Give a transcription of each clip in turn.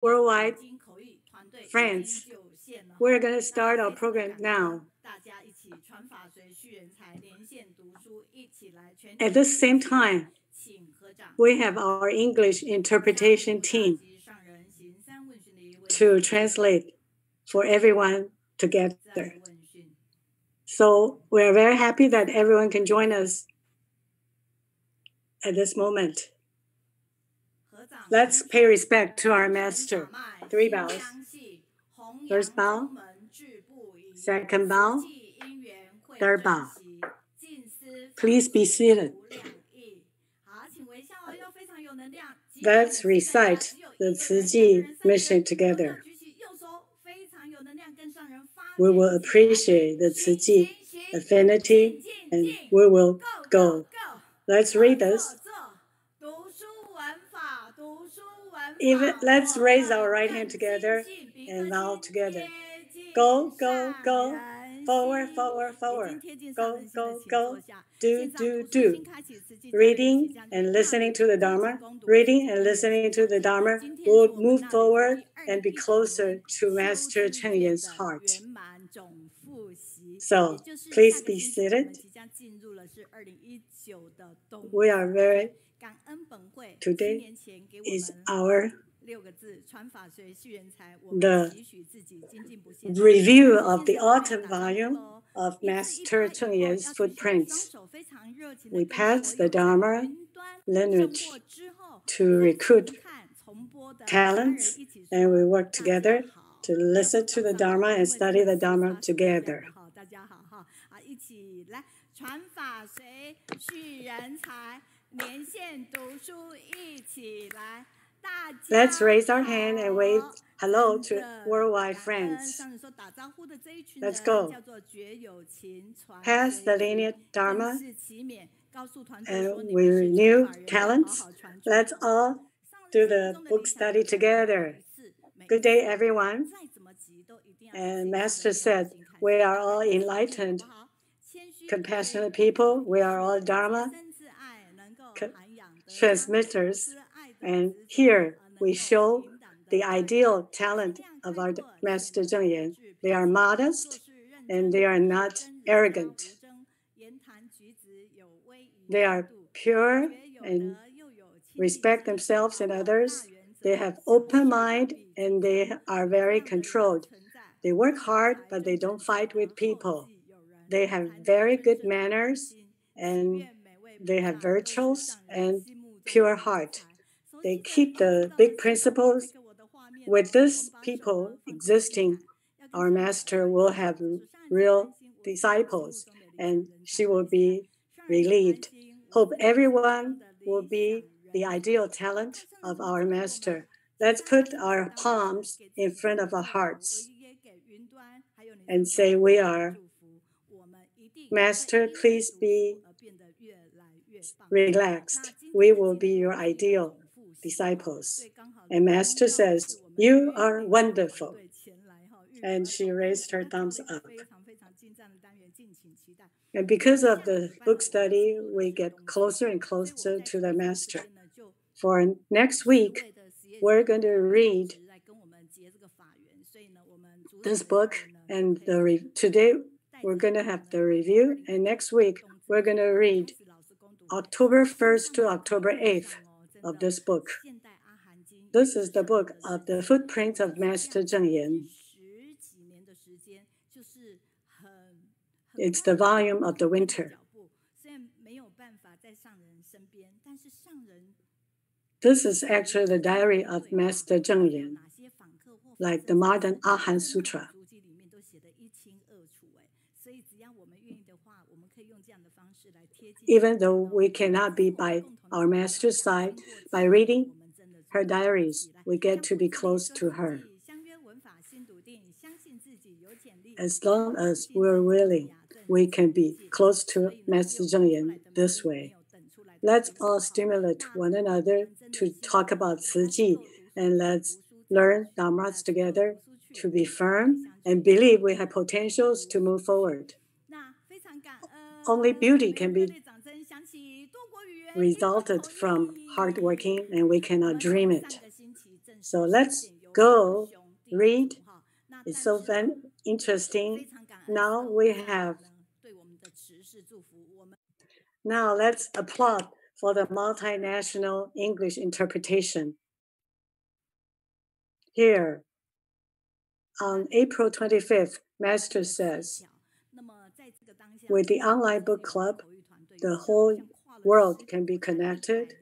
worldwide friends. We're going to start our program now. At the same time, we have our English interpretation team to translate for everyone together. So we're very happy that everyone can join us at this moment. Let's pay respect to our master. 3 bows. First bow, second bow, third bow. Please be seated. Let's recite the Tzu Chi mission together. We will appreciate the Tzu Chi affinity and we will go. Let's read this. Let's raise our right hand together and vow together. Go, go, go. Forward, forward, forward. Go, go, go. Do, do, do. Reading and listening to the dharma. Reading and listening to the dharma will move forward and be closer to Master Cheng Yen's heart. So, please be seated. We are very... Today is the review of the autumn volume of Master Cheng Yen's footprints. We pass the dharma lineage to recruit talents, and we work together to listen to the dharma and study the dharma together. Let's raise our hand and wave hello to worldwide friends. Let's go. Pass the lineage dharma and we renew talents. Let's all do the book study together. Good day, everyone. And Master said, we are all enlightened, compassionate people. We are all dharma transmitters. And here we show the ideal talent of our Master Cheng Yen. They are modest and they are not arrogant. They are pure and respect themselves and others. They have open mind and they are very controlled. They work hard, but they don't fight with people. They have very good manners and they have virtues and pure heart. They keep the big principles. With this people existing, our Master will have real disciples and she will be relieved. Hope everyone will be the ideal talent of our Master. Let's put our palms in front of our hearts and say, we are. Master, please be relaxed. We will be your ideal disciples. And Master says, you are wonderful. And she raised her thumbs up. And because of the book study, we get closer and closer to the Master. For next week, we're going to read this book. And today, we're going to have the review. And next week, we're going to read October 1st to October 8th of this book. This is the book of the footprints of Master Cheng Yen. It's the volume of the winter. This is actually the diary of Master Cheng Yen, like the modern Ahan Sutra. Even though we cannot be by our Master's side, by reading her diaries, we get to be close to her. As long as we're willing, we can be close to Master Cheng Yen this way. Let's all stimulate one another to talk about Tzu Chi, and let's learn dharmas together to be firm and believe we have potentials to move forward. Only beauty can be resulted from hard working, and we cannot dream it. So let's Go read. It's so interesting. Now let's applaud for the multinational English interpretation. Here, on April 25th, Master says, with the online book club, the whole world can be connected,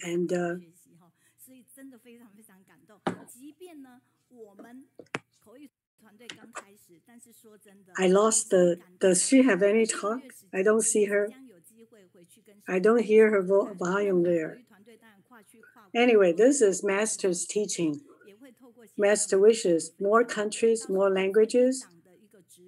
and I lost does she have any talk? I don't see her. I don't hear her volume there. Anyway, this is Master's teaching. Master wishes more countries, more languages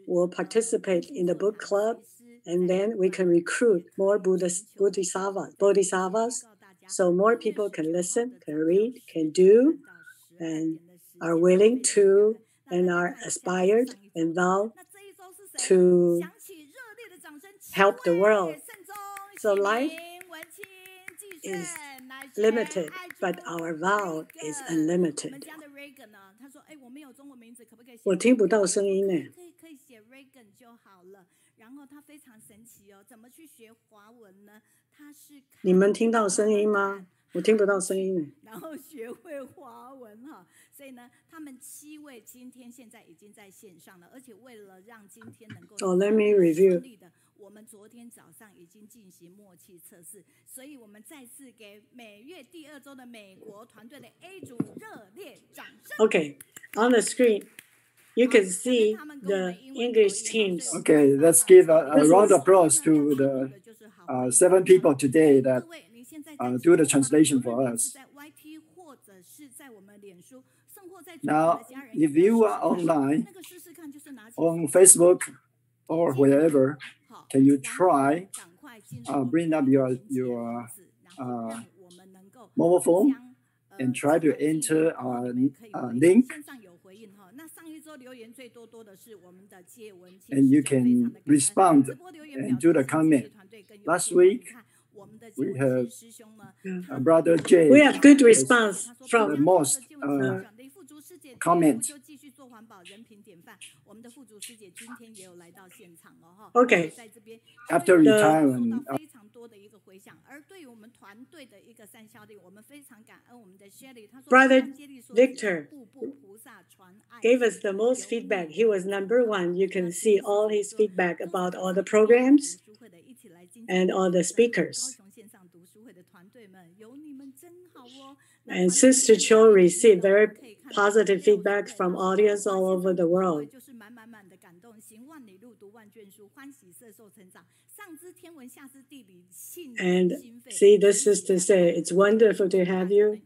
will participate in the book club, and then we can recruit more bodhisattvas, so more people can listen, can read, can do, and are willing to, and are aspired and vow to help the world. So life is limited, but our vow is unlimited. 我听不到声音呢。可以写 Reagan 就好了。然后他非常神奇哦，怎么去学华文呢？他是你们听到声音吗？我听不到声音呢。然后学会华文哈，所以呢，他们7位今天现在已经在线上了，而且为了让今天能够let me review. 我们昨天早上已经进行默契测试，所以我们再次给每月第2周的美国团队的 A 组热烈掌声。Okay, on the screen, you can see the English teams. Okay, let's give a round of applause to the 7 people today that do the translation for us. Now, if you are online, on Facebook or wherever, can you try bring up your mobile phone and try to enter a link, and you can respond and do the comment. Last week, we have Brother Jay. We have good response from the most comment. Okay. After retirement. Brother Victor gave us the most feedback. He was number 1. You can see all his feedback about all the programs and all the speakers. And Sister Cho received very positive feedback from audience all over the world. And see, this sister say, it's wonderful to have you.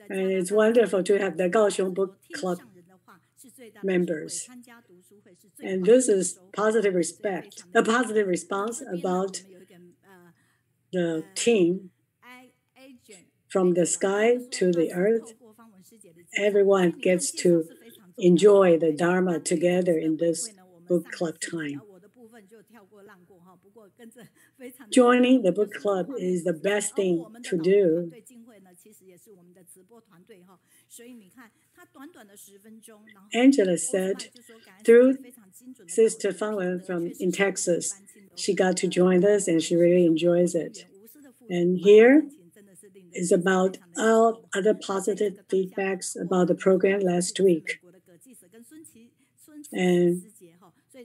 And it's wonderful to have the Kaohsiung Book Club members. And this is a positive response about the team from the sky to the earth. Everyone gets to enjoy the dharma together in this book club time. Joining the book club is the best thing to do. Angela said, through Sister Fang Wen in Texas, she got to join us and she really enjoys it. And here is about all other positive feedbacks about the program last week. And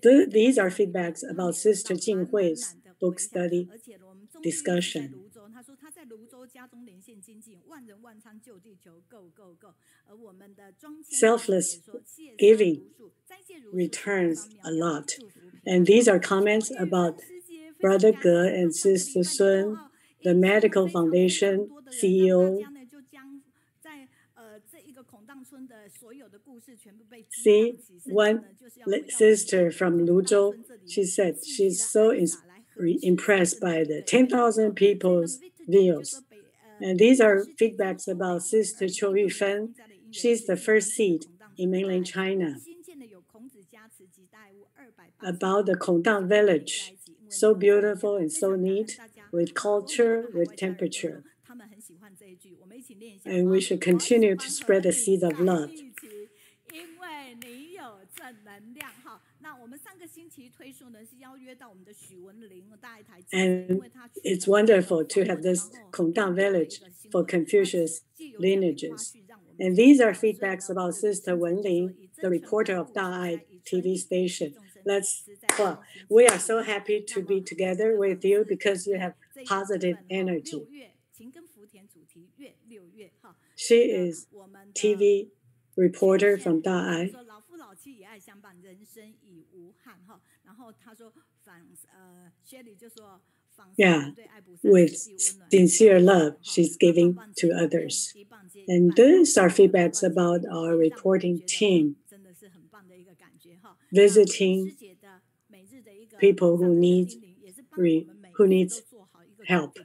these are feedbacks about Sister Jing Hui's book study discussion. Selfless giving returns a lot. And these are comments about Brother Ge and Sister Sun, the Medical Foundation CEO. See, one sister from Luzhou, she said she's so impressed by the 10,000 people's videos. And these are feedbacks about Sister Cho Yufen. She's the first seed in mainland China. About the Kongdang village, so beautiful and so neat, with culture, with temperature. And we should continue to spread the seed of love. And it's wonderful to have this Kongdang village for Confucius lineages. And these are feedbacks about Sister Wenling, the reporter of Da'ai TV station. Well, we are so happy to be together with you because you have positive energy. She is TV reporter from Da'ai. Yeah, with sincere love, she's giving to others. And these are feedbacks about our reporting team, visiting people who need help.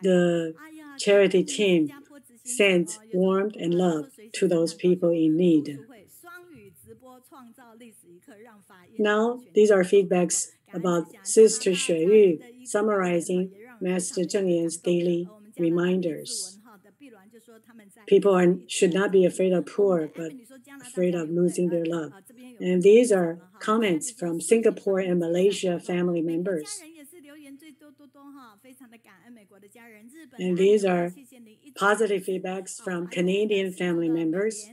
The charity team sends warmth and love to those people in need. Now, these are feedbacks about Sister Xueyu summarizing Master Zheng Yan's daily reminders. People should not be afraid of poor, but afraid of losing their love. And these are comments from Singapore and Malaysia family members. And these are positive feedbacks from Canadian family members.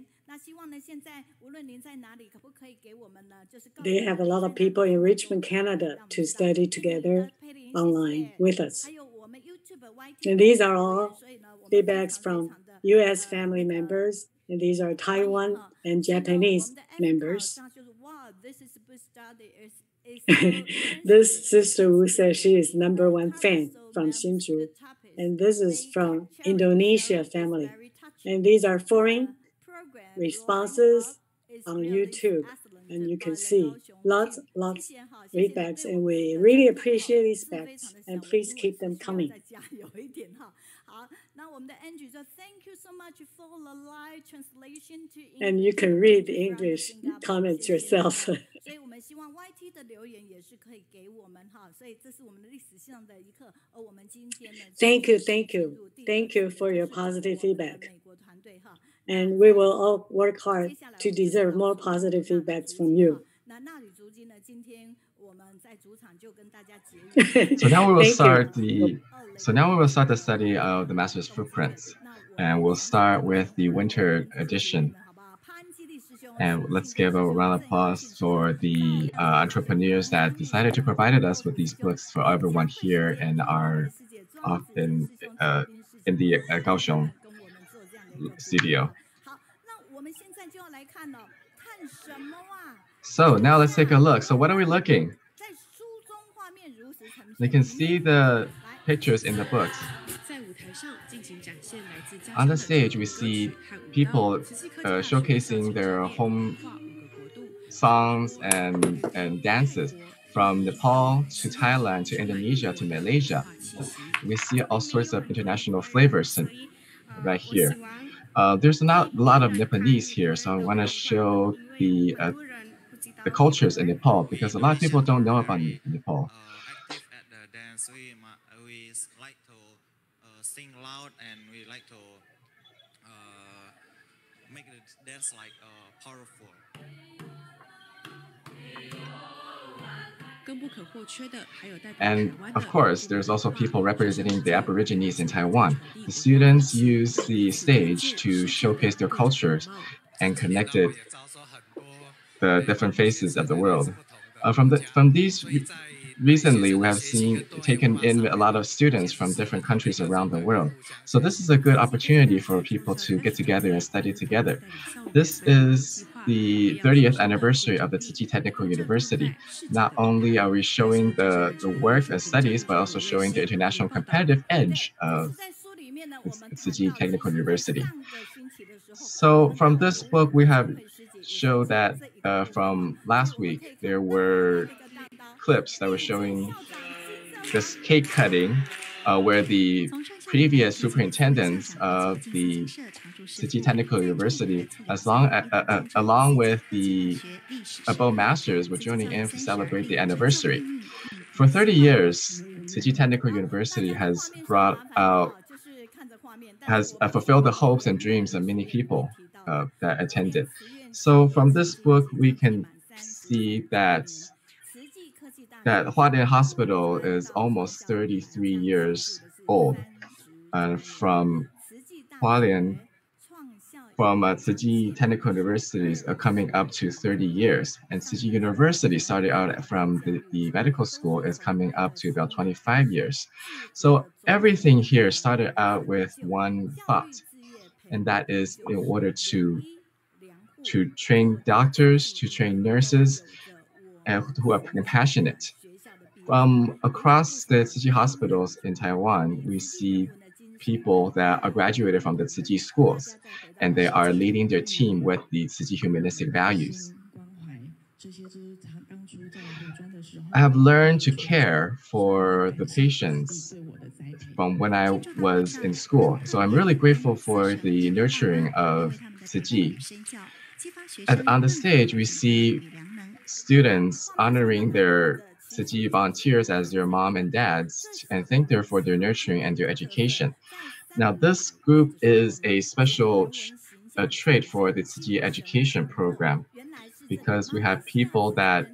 They have a lot of people in Richmond, Canada, to study together online with us. And these are all feedbacks from U.S. family members, and these are Taiwan and Japanese members. This Sister Wu says she is #1 fan from Hsinchu, and this is from Indonesia family. And these are foreign responses on YouTube, and you can see lots feedbacks, and we really appreciate these feedbacks, and please keep them coming. And you can read the English comments yourself. Thank you for your positive feedback. And we will all work hard to deserve more positive feedbacks from you. So now we will start the study of the Master's Footprints, and we'll start with the winter edition. And let's give a round of applause for the entrepreneurs that decided to provide us with these books for everyone here in the Kaohsiung studio. So now let's take a look. So what are we looking? You can see the pictures in the books. On the stage, we see people showcasing their home songs and dances from Nepal to Thailand to Indonesia to Malaysia. We see all sorts of international flavors right here. There's not a lot of Nepalese here, so I want to show the cultures in Nepal because a lot of people don't know about Nepal. Active at the dance, we like to sing loud, and we like to make the dance like powerful. And of course, there's also people representing the Aborigines in Taiwan. The students use the stage to showcase their cultures and connect the different faces of the world. From these, recently we have taken in a lot of students from different countries around the world. So this is a good opportunity for people to get together and study together. This is the 30th anniversary of the Tzu Chi Technology University. Not only are we showing the work and studies, but also showing the international competitive edge of Tzu Chi Technology University. So from this book, we have showed that from last week, there were clips that were showing this cake cutting where the previous superintendents of the Tzu Chi Technical University, along with the above masters, were joining in to celebrate the anniversary. For 30 years, Tzu Chi Technology University has brought out, has fulfilled the hopes and dreams of many people that attended. So from this book, we can see that Hualien Hospital is almost 33 years old. From Hualien, from Tzu Chi Technical Universities are coming up to 30 years. And Tzu Chi University started out from the medical school is coming up to about 25 years. So everything here started out with one thought, and that is in order to train doctors, to train nurses, and who are compassionate. From across the Tzu Chi hospitals in Taiwan, we see people that are graduated from the Tzu Chi schools, and they are leading their team with the Tzu Chi humanistic values. I have learned to care for the patients from when I was in school. So I'm really grateful for the nurturing of Tzu Chi. On the stage, we see students honoring their Tzu Chi volunteers as their mom and dads and thank them for their nurturing and their education. Now, this group is a special trait for the Tzu Chi education program because we have people that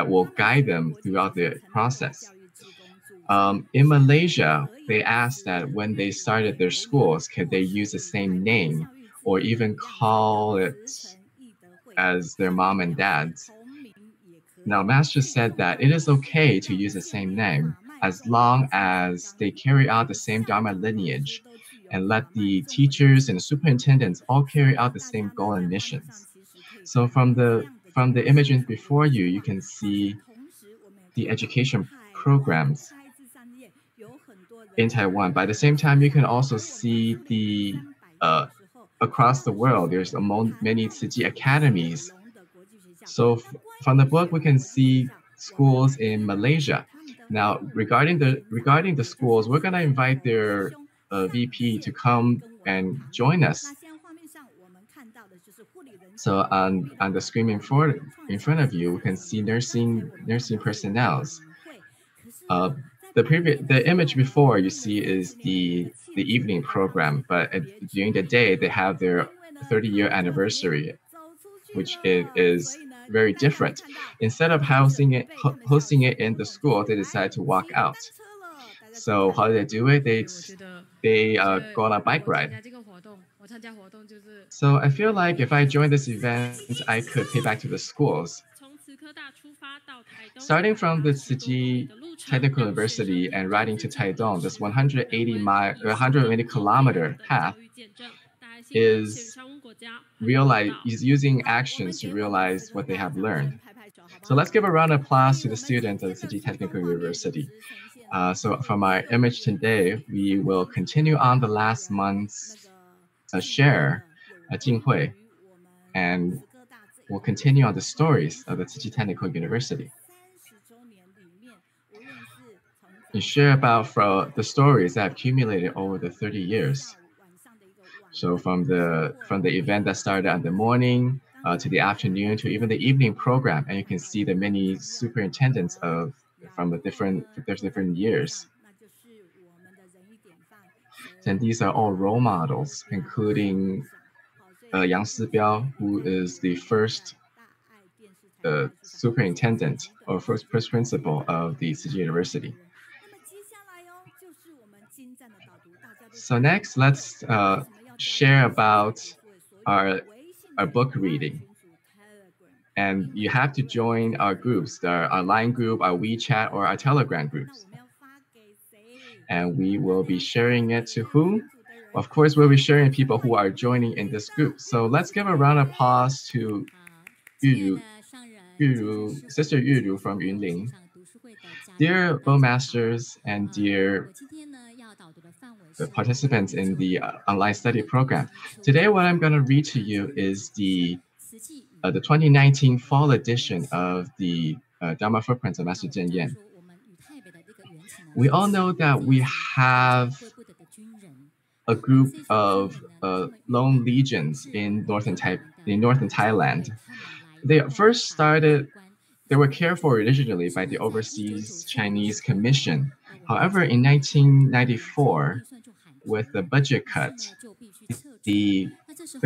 will guide them throughout the process. In Malaysia, they asked that when they started their schools, could they use the same name or even call it as their mom and dads? Now, Master said that it is okay to use the same name as long as they carry out the same dharma lineage and let the teachers and superintendents all carry out the same goal and missions. So from the images before you, you can see the education programs in Taiwan. By the same time, you can also see the across the world, there's many Tzu Chi academies. So from the book, we can see schools in Malaysia. Now, regarding the schools, we're going to invite their VP to come and join us. So on the screen in front of you, we can see nursing personnel. The image before you see is the evening program, but during the day they have their 30-year anniversary, which is very different. Instead of hosting it in the school, they decide to walk out. So how do they do it? They go on a bike ride. So I feel like if I join this event, I could pay back to the schools. Starting from the Tzu Chi Technical University and riding to Taidong, this 180 kilometer path is using actions to realize what they have learned. So let's give a round of applause to the students of the Tzu Chi Technical University. So from our image today, we will continue on the last month's share, Jinghui, and we'll continue on the stories of the Tzu Chi Technical University. And share about the stories that have accumulated over the 30 years. So from the event that started in the morning to the afternoon to even the evening program, and you can see the many superintendents from the different years. And these are all role models, including Yang Sibiao, who is the first superintendent or first principal of the Tzu Chi University. So next, let's share about our book reading. And you have to join our groups, our Line group, our WeChat, or our Telegram groups. And we will be sharing it to whom? Of course, we'll be sharing people who are joining in this group. So let's give a round of applause to Yuru, Sister Yuru from Yunling. Dear Bowmasters and dear participants in the online study program, today what I'm going to read to you is the 2019 fall edition of the Dharma Footprints of Master Zhen Yan. We all know that we have a group of lone legions in northern Thailand. They first started, they were cared for originally by the Overseas Chinese Commission However, in 1994, with the budget cut, the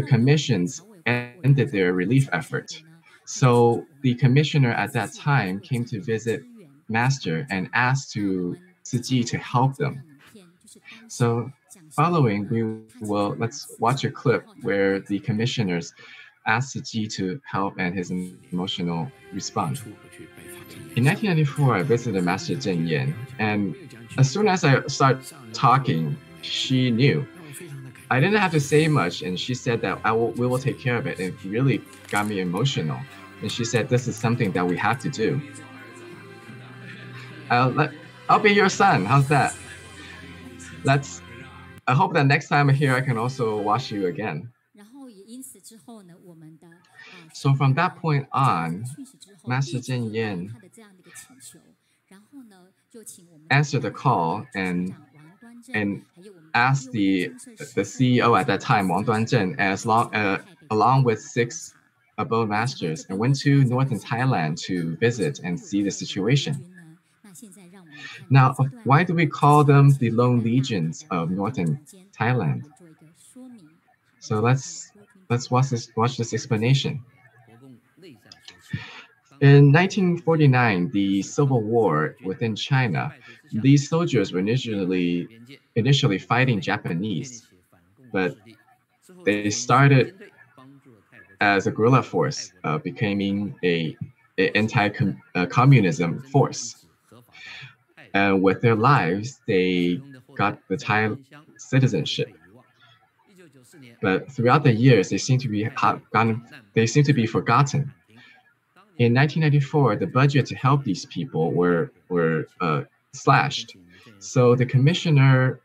commissions ended their relief effort. So the commissioner at that time came to visit Master and asked Tzu Chi to help them. So following, let's watch a clip where the commissioners asked Tzu Chi to help and his emotional response. In 1994, I visited Master Zhen Yan, and as soon as I started talking, she knew. I didn't have to say much, and she said that we will take care of it. It really got me emotional. And she said, this is something that we have to do. I'll be your son. How's that? I hope that next time I'm here, I can also watch you again. So from that point on, Master Zhen Yan answered the call and asked the CEO at that time, Wang Duanzhen, along with 6 abode masters, and went to Northern Thailand to visit and see the situation. Now, why do we call them the lone legions of Northern Thailand? So let's watch this explanation. In 1949, the civil war within China, these soldiers were initially fighting Japanese, but they started as a guerrilla force, becoming an anti-communism force. And with their lives, they got the Thai citizenship. But throughout the years, they seem to be forgotten. In 1994, the budget to help these people were slashed. So the commissioner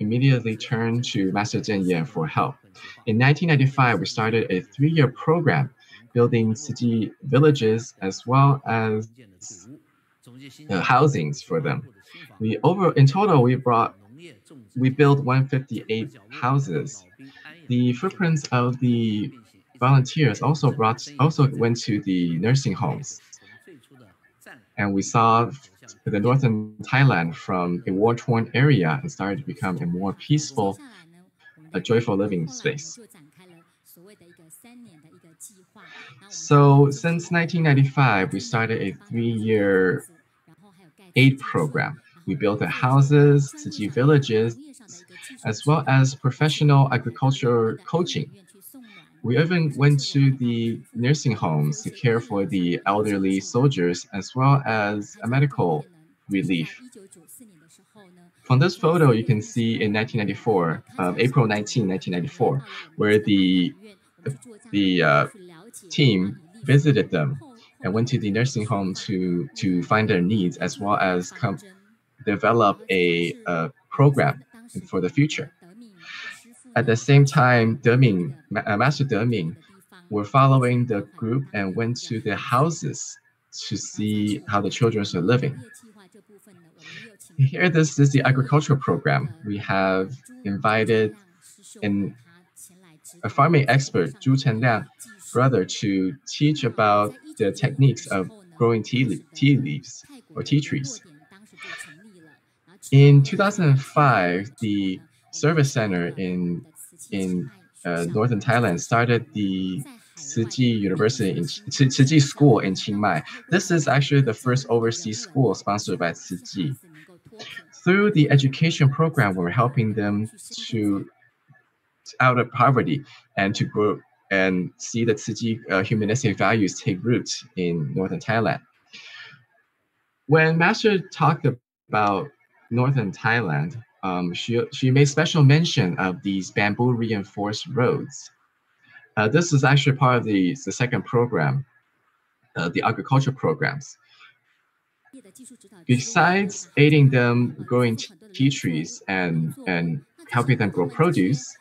immediately turned to Master Zhen Yan for help. In 1995, we started a 3-year program building city villages as well as housings for them. In total, we built 158 houses. The footprints of the volunteers also went to the nursing homes. And we saw the Northern Thailand from a war-torn area and started to become a more peaceful, a joyful living space. So since 1995, we started a 3-year aid program. We built the houses, Tzu Chi villages, as well as professional agriculture coaching. We even went to the nursing homes to care for the elderly soldiers, as well as a medical relief. From this photo, you can see in 1994, April 19, 1994, where the team visited them and went to the nursing home to find their needs, as well as develop a program for the future. At the same time, Master Deming were following the group and went to the houses to see how the children are living. Here, this is the agricultural program. We have invited a farming expert, Zhu Chenliang, brother, to teach about the techniques of growing tea leaves or tea trees. In 2005, the service center in Northern Thailand started the Tzu Chi School in Chiang Mai. This is actually the first overseas school sponsored by Tzu Chi. Through the education program, we're helping them out of poverty and to grow and see that Tzu Chi humanistic values take root in Northern Thailand. When Master talked about Northern Thailand, she made special mention of these bamboo reinforced roads. This is actually part of the second program, the agriculture programs. Besides aiding them growing tea trees and helping them grow produce,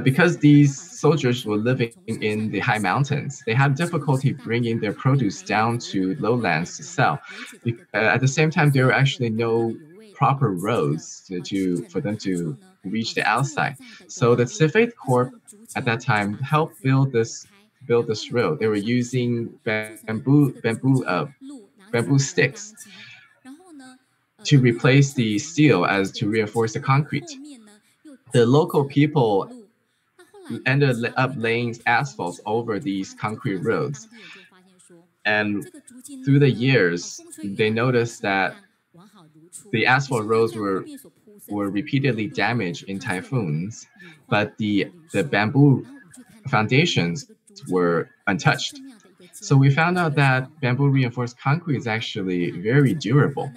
because these soldiers were living in the high mountains, they had difficulty bringing their produce down to lowlands to sell. At the same time, there were actually no proper roads for them to reach the outside. So the Civic Corps at that time helped build this road. They were using bamboo bamboo sticks to replace the steel as to reinforce the concrete. The local people ended up laying asphalt over these concrete roads. And through the years, they noticed that the asphalt roads were repeatedly damaged in typhoons, but the bamboo foundations were untouched. So we found out that bamboo reinforced concrete is actually very durable.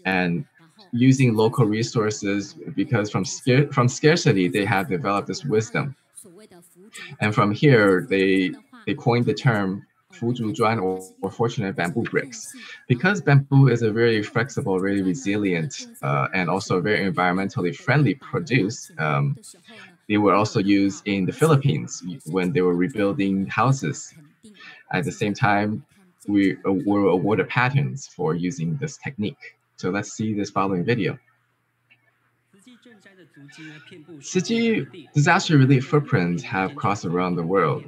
And using local resources, because from scarcity, they have developed this wisdom. And from here, they coined the term 福竹砖 or fortunate bamboo bricks. Because bamboo is a very flexible, very resilient, and also very environmentally friendly produce, they were also used in the Philippines when they were rebuilding houses. At the same time, we were awarded patents for using this technique. So let's see this following video. Tzu Chi disaster relief footprints have crossed around the world,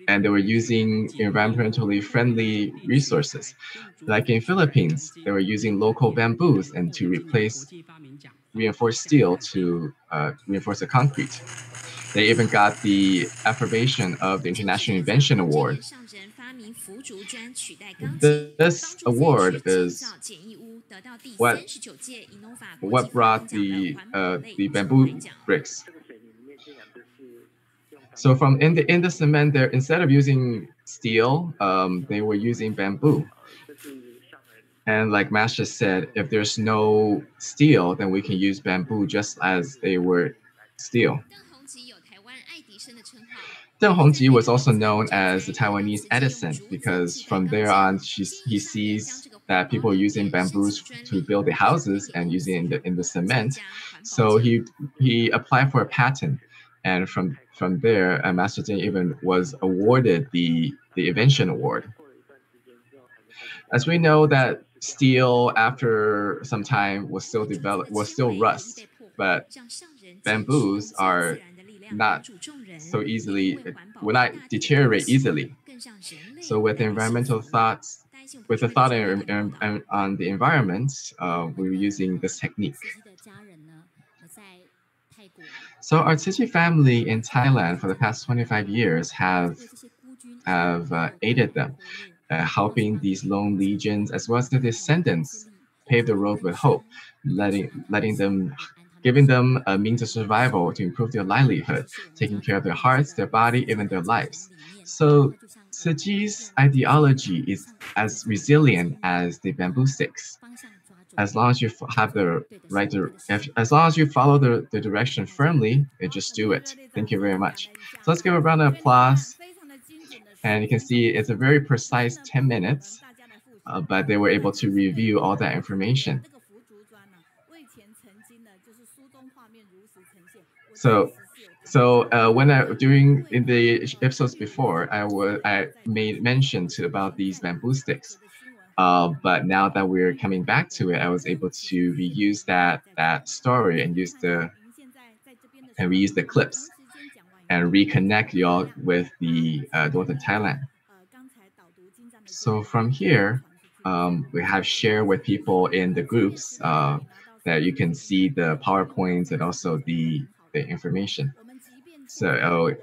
and they were using environmentally friendly resources. Like in Philippines, they were using local bamboos and to replace reinforced steel to reinforce the concrete. They even got the affirmation of the International Invention Award. This award is what brought the bamboo bricks. So from in the cement there, instead of using steel, they were using bamboo. And like Master said, if there's no steel, then we can use bamboo just as they were steel. Deng Hongji was also known as the Taiwanese Edison because from there on, he sees that people are using bamboos to build the houses and using it in the cement. So he applied for a patent. And from there, Master Deng even was awarded the Invention Award. As we know that steel after some time was still rust, but bamboos are not so easily, will not deteriorate easily. So with environmental thoughts, with the thought on the environment, we were using this technique. So our Tzu Chi family in Thailand for the past 25 years have aided them, helping these lone legions as well as their descendants pave the road with hope, giving them a means of survival to improve their livelihood, taking care of their hearts, their body, even their lives. So Tzu Chi's ideology is as resilient as the bamboo sticks. As long as you have the right, as long as you follow the direction firmly, just do it. Thank you very much. So let's give a round of applause. And you can see it's a very precise 10 minutes, but they were able to review all that information. So when during in the episodes before, I made mention about these bamboo sticks. But now that we're coming back to it, I was able to reuse that story and reuse the clips and reconnect y'all with the Northern Thailand. So from here, we have shared with people in the groups that you can see the PowerPoints and also the information. So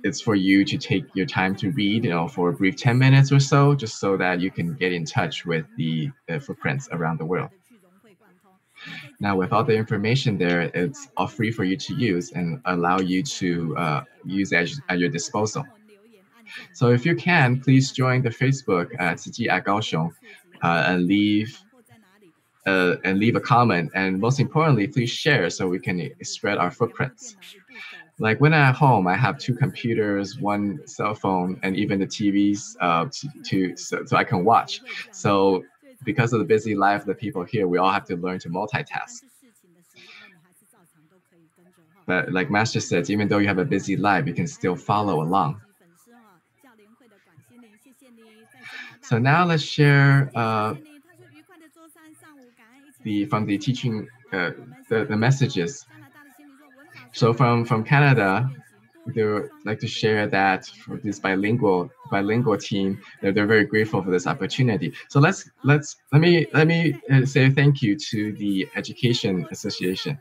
it's for you to take your time to read, for a brief 10 minutes or so, just so that you can get in touch with the footprints around the world. Now, with all the information there, it's all free for you to use and allow you to use at your disposal. So if you can, please join the Facebook Tzu Chi at Kaohsiung and leave a comment. And most importantly, please share so we can spread our footprints. Like when I'm at home, I have 2 computers, 1 cell phone, and even the TVs so I can watch. So because of the busy life of the people here, we all have to learn to multitask. But like Master says, even though you have a busy life, you can still follow along. So now let's share from the teaching the messages. So from Canada, they would like to share that for this bilingual team, they're very grateful for this opportunity. So let me say thank you to the Education Association.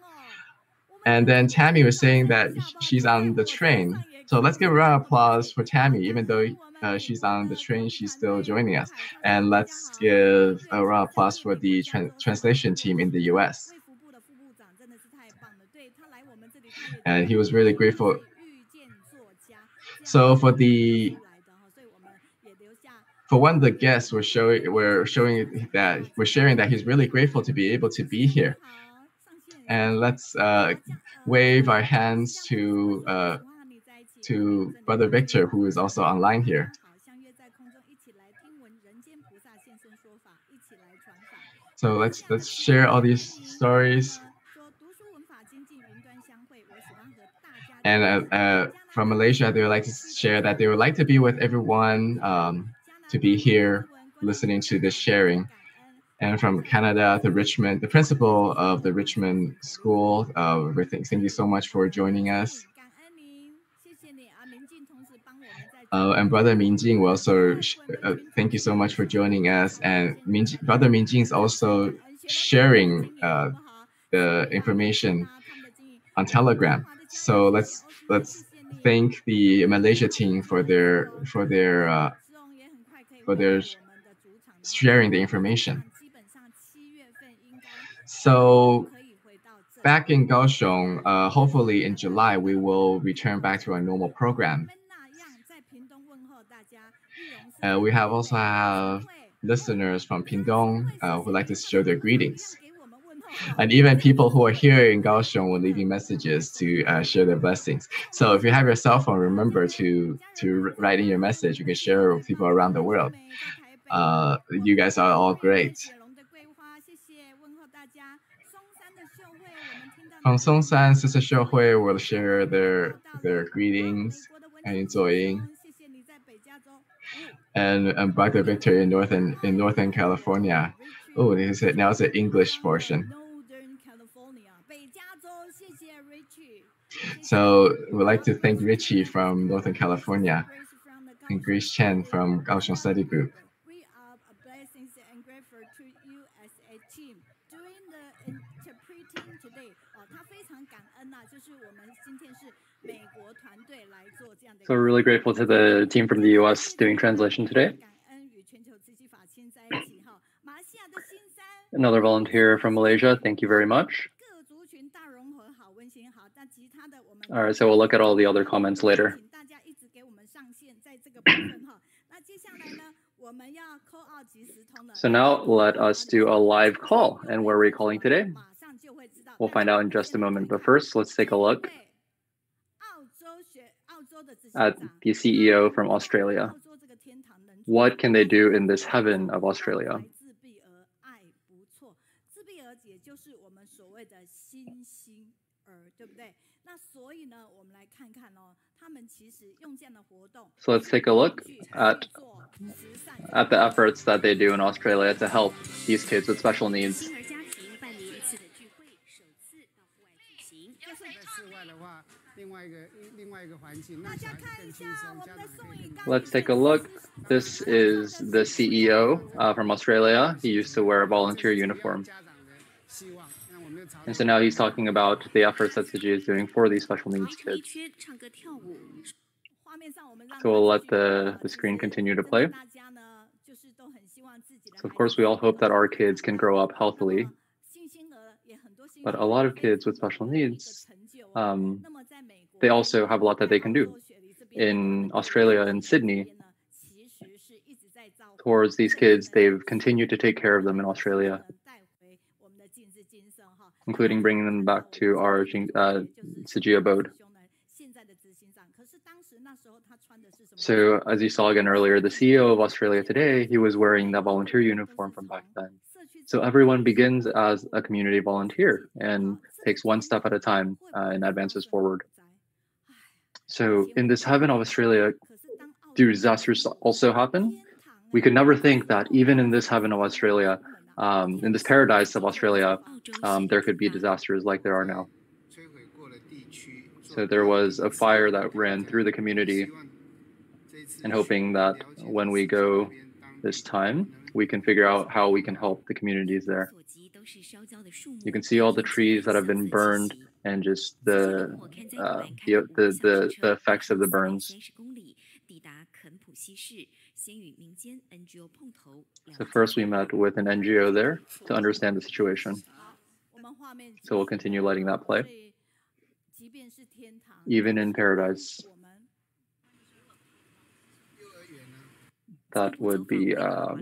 And then Tammy was saying that she's on the train. So let's give a round of applause for Tammy. Even though she's on the train, she's still joining us. And let's give a round of applause for the translation team in the US. And he was really grateful. So for one of the guests, we're sharing that he's really grateful to be able to be here. And let's wave our hands to Brother Victor, who is also online here. So let's share all these stories. And from Malaysia, they would like to share that they would like to be with everyone, to be here listening to this sharing. And from Canada, the principal of the Richmond School, thank you so much for joining us. And Brother Minjing will also, thank you so much for joining us. And Brother Minjing is also sharing the information on Telegram. So let's thank the Malaysia team for their sharing the information. So back in Kaohsiung, hopefully in July, we will return back to our normal program. We also have listeners from Pingtung who would like to show their greetings. And even people who are here in Kaohsiung were leaving messages to share their blessings. So if you have your cell phone, remember to write in your message. You can share it with people around the world. You guys are all great. From Songsan, Sister Xiuhui will share their greetings and enjoying. And Brother Victor in Northern California. Oh, now it's an English portion. So we'd like to thank Richie from Northern California and Grace Chen from Kaohsiung Study Group. We are blessings and grateful to you as a team. During the interpreting today, 他非常感恩呐，就是我们今天是美国团队来做这样的。 So we're really grateful to the team from the US doing translation today. Another volunteer from Malaysia, thank you very much. All right, so we'll look at all the other comments later. So now let us do a live call. And where are we calling today? We'll find out in just a moment. But first, let's take a look at the CEO from Australia. What can they do in this heaven of Australia? So let's take a look at the efforts that they do in Australia to help these kids with special needs. Let's take a look. This is the CEO from Australia. He used to wear a volunteer uniform. And so now he's talking about the efforts that Tzu Chi is doing for these special needs kids. So we'll let the screen continue to play. So of course, we all hope that our kids can grow up healthily. But a lot of kids with special needs, they also have a lot that they can do. In Australia, in Sydney, towards these kids, they've continued to take care of them in Australia, including bringing them back to our Tzu Chi abode. So as you saw again earlier, the CEO of Australia today, he was wearing that volunteer uniform from back then. So everyone begins as a community volunteer and takes one step at a time and advances forward. So in this heaven of Australia, do disasters also happen? We could never think that even in this heaven of Australia, in this paradise of Australia, there could be disasters like there are now. So there was a fire that ran through the community, and hoping that when we go this time, we can figure out how we can help the communities there. You can see all the trees that have been burned and just the effects of the burns. So first we met with an NGO there to understand the situation. So we'll continue letting that play. Even in paradise, that would be a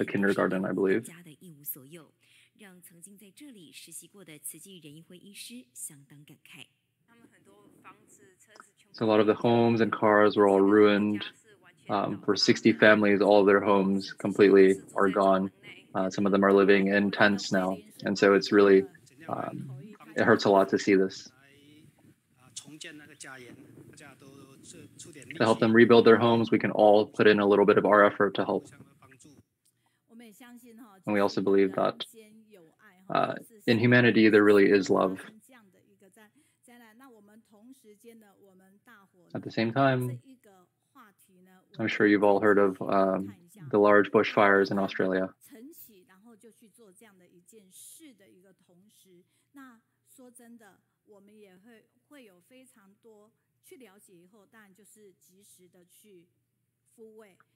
kindergarten, I believe. So a lot of the homes and cars were all ruined. For 60 families, all of their homes completely are gone. Some of them are living in tents now. And so it's really, it hurts a lot to see this. To help them rebuild their homes, we can all put in a little bit of our effort to help. And we also believe that in humanity, there really is love. At the same time, I'm sure you've all heard of the large bushfires in Australia.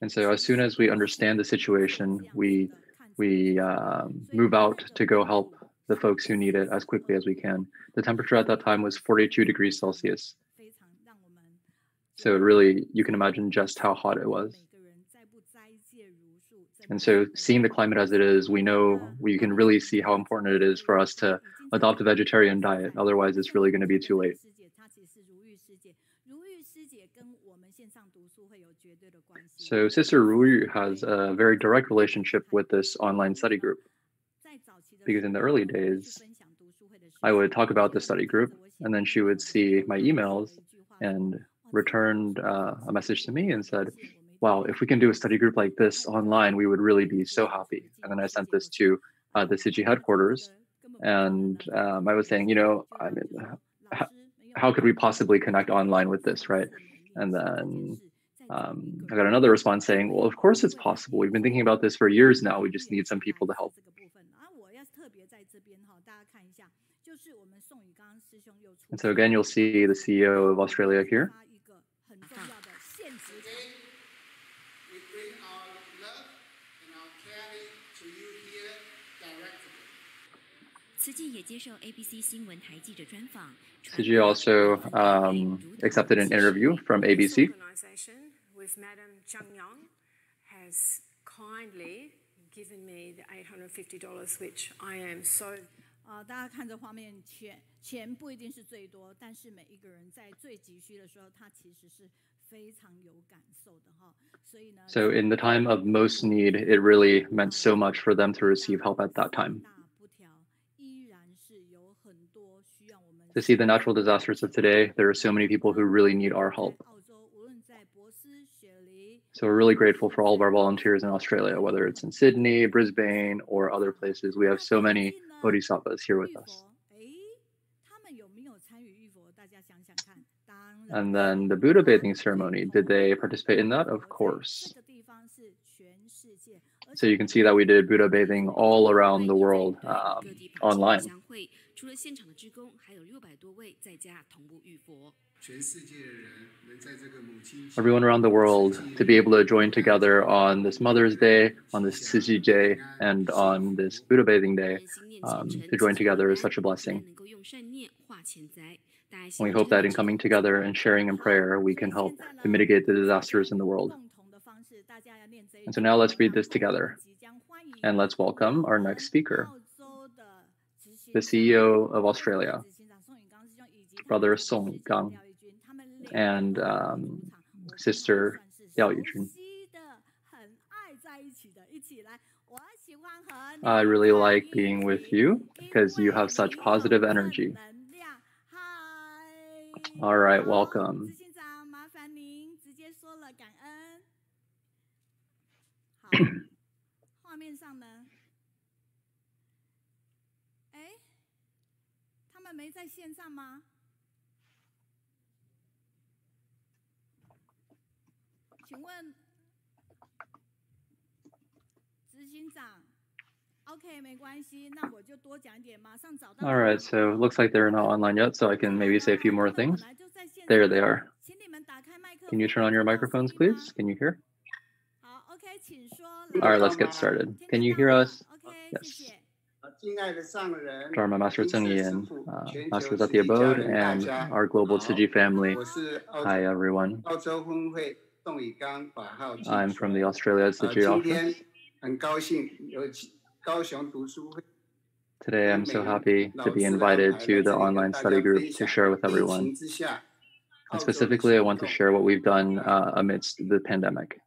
And so as soon as we understand the situation, we move out to go help the folks who need it as quickly as we can. The temperature at that time was 42 degrees Celsius. So really, you can imagine just how hot it was. And so seeing the climate as it is, we can really see how important it is for us to adopt a vegetarian diet. Otherwise, it's really going to be too late. So Sister Ru has a very direct relationship with this online study group. Because in the early days, I would talk about the study group, and then she would see my emails and returned a message to me and said, wow, if we can do a study group like this online, we would really be so happy. And then I sent this to the Tzu Chi headquarters. And I was saying, how could we possibly connect online with this, right? And then I got another response saying, well, of course it's possible. We've been thinking about this for years now. We just need some people to help. And so again, you'll see the CEO of Australia here. Tzu Chi also accepted an interview from ABC. With Madam Zhang Yang has kindly given me the $850, which I am so. 大家看这画面，钱不一定是最多，但是每一个人在最急需的时候，他其实是非常有感受的哈。所以呢 So in the time of most need, it really meant so much for them to receive help at that time. To see the natural disasters of today, there are so many people who really need our help. So we're really grateful for all of our volunteers in Australia, whether it's in Sydney, Brisbane, or other places. We have so many bodhisattvas here with us. And then the Buddha bathing ceremony, did they participate in that? Of course. So you can see that we did Buddha bathing all around the world online. Everyone around the world to be able to join together on this Mother's Day, on this Tzu Chi Day, and on this Buddha bathing day, to join together is such a blessing. And we hope that in coming together and sharing in prayer, we can help to mitigate the disasters in the world. And so now let's read this together. And let's welcome our next speaker, the CEO of Australia, Brother Song Gang, and Sister Yijun. I really like being with you because you have such positive energy. All right, welcome. 请问执行长 OK 没关系，那我就多讲一点，马上找到。All right, so it looks like they're not online yet, so I can maybe say a few more things. There they are. Can you turn on your microphones, please? Can you hear? 好 OK 请说。 All right, let's get started. Can you hear us? OK 谢谢。 Dharma Master Tzu Chi, Masters at the Abode, and our global Tzu Chi family. Hi, everyone. I'm from the Australia Tzu Chi office. Today, I'm so happy to be invited to the online study group to share with everyone. And specifically, I want to share what we've done amidst the pandemic.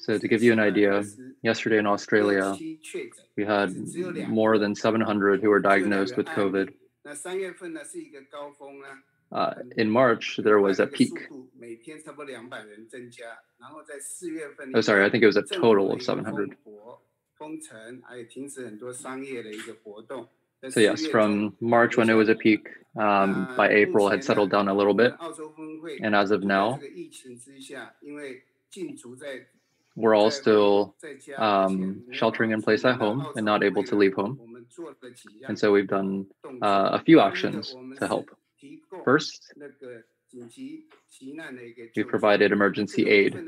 So to give you an idea, yesterday in Australia, we had more than 700 who were diagnosed with COVID. In March, there was a peak. Oh, sorry, I think it was a total of 700. So yes, from March when it was a peak, by April it had settled down a little bit. And as of now, we're all still sheltering in place at home and not able to leave home. And so we've done a few actions to help. First, we provided emergency aid.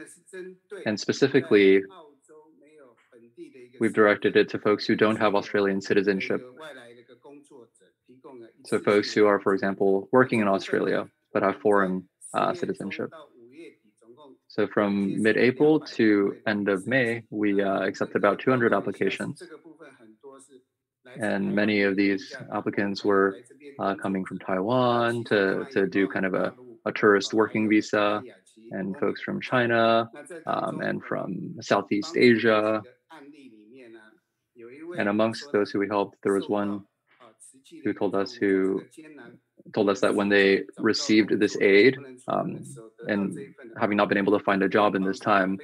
And specifically, we've directed it to folks who don't have Australian citizenship. So folks who are, for example, working in Australia, but have foreign citizenship. So from mid-April to end of May, we accepted about 200 applications. And many of these applicants were coming from Taiwan to do kind of a tourist working visa, and folks from China and from Southeast Asia. And amongst those who we helped, there was one who told us that when they received this aid, and having not been able to find a job in this time,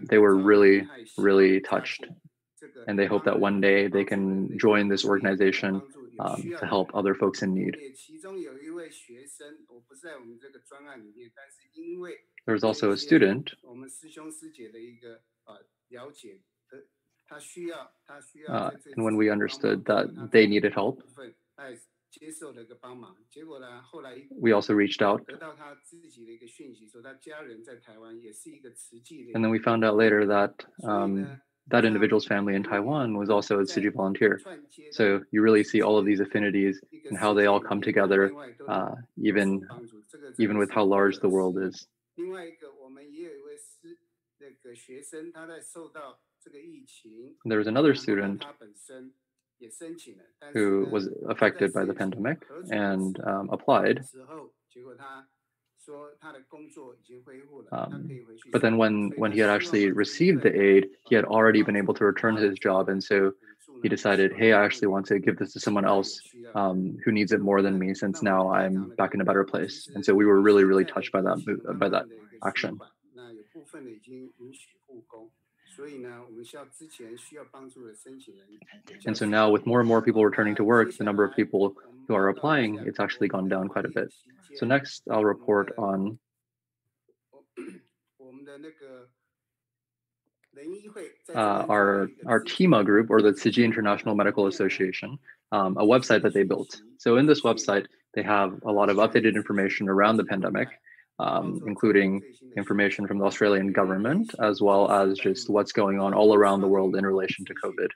they were really, really touched. And they hope that one day they can join this organization to help other folks in need. There's also a student and when we understood that they needed help, we also reached out. And then we found out later that that individual's family in Taiwan was also a Tzu Chi volunteer. So you really see all of these affinities and how they all come together, even with how large the world is. There was another student who was affected by the pandemic and applied. But then when he had actually received the aid, he had already been able to return to his job. And so he decided, hey, I actually want to give this to someone else who needs it more than me, since now I'm back in a better place. And so we were really, really touched by that action. And so now with more and more people returning to work, the number of people who are applying, it's actually gone down quite a bit. So next I'll report on our TIMA group, or the Tzu Chi International Medical Association, a website that they built. So in this website, they have a lot of updated information around the pandemic, including information from the Australian government, as well as just what's going on all around the world in relation to COVID.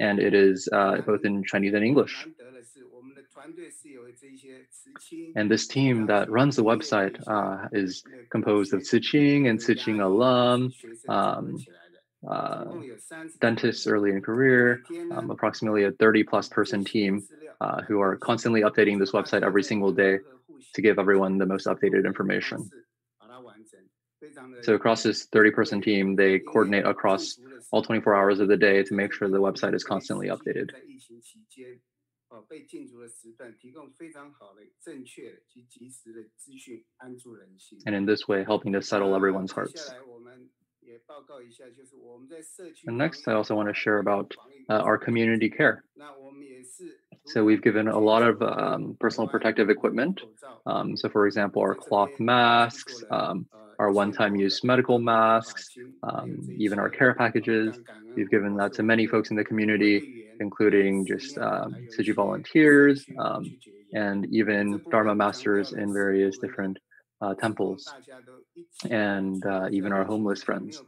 And it is both in Chinese and English. And this team that runs the website is composed of Tzu Chi and Tzu Chi alum, dentists early in career, approximately a 30+ person team who are constantly updating this website every single day to give everyone the most updated information. So across this 30-person team, they coordinate across all 24 hours of the day to make sure the website is constantly updated. And in this way, helping to settle everyone's hearts. And next, I also want to share about our community care. So we've given a lot of personal protective equipment. So for example, our cloth masks, our one-time use medical masks, even our care packages. We've given that to many folks in the community, including just Tzu Chi volunteers and even dharma masters in various different temples, and even our homeless friends.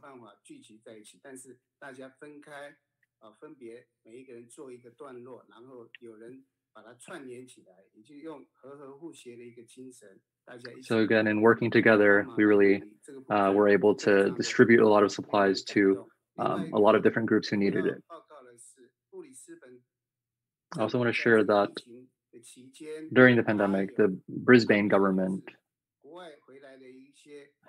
So again, in working together, we really were able to distribute a lot of supplies to a lot of different groups who needed it. I also want to share that during the pandemic, the Brisbane government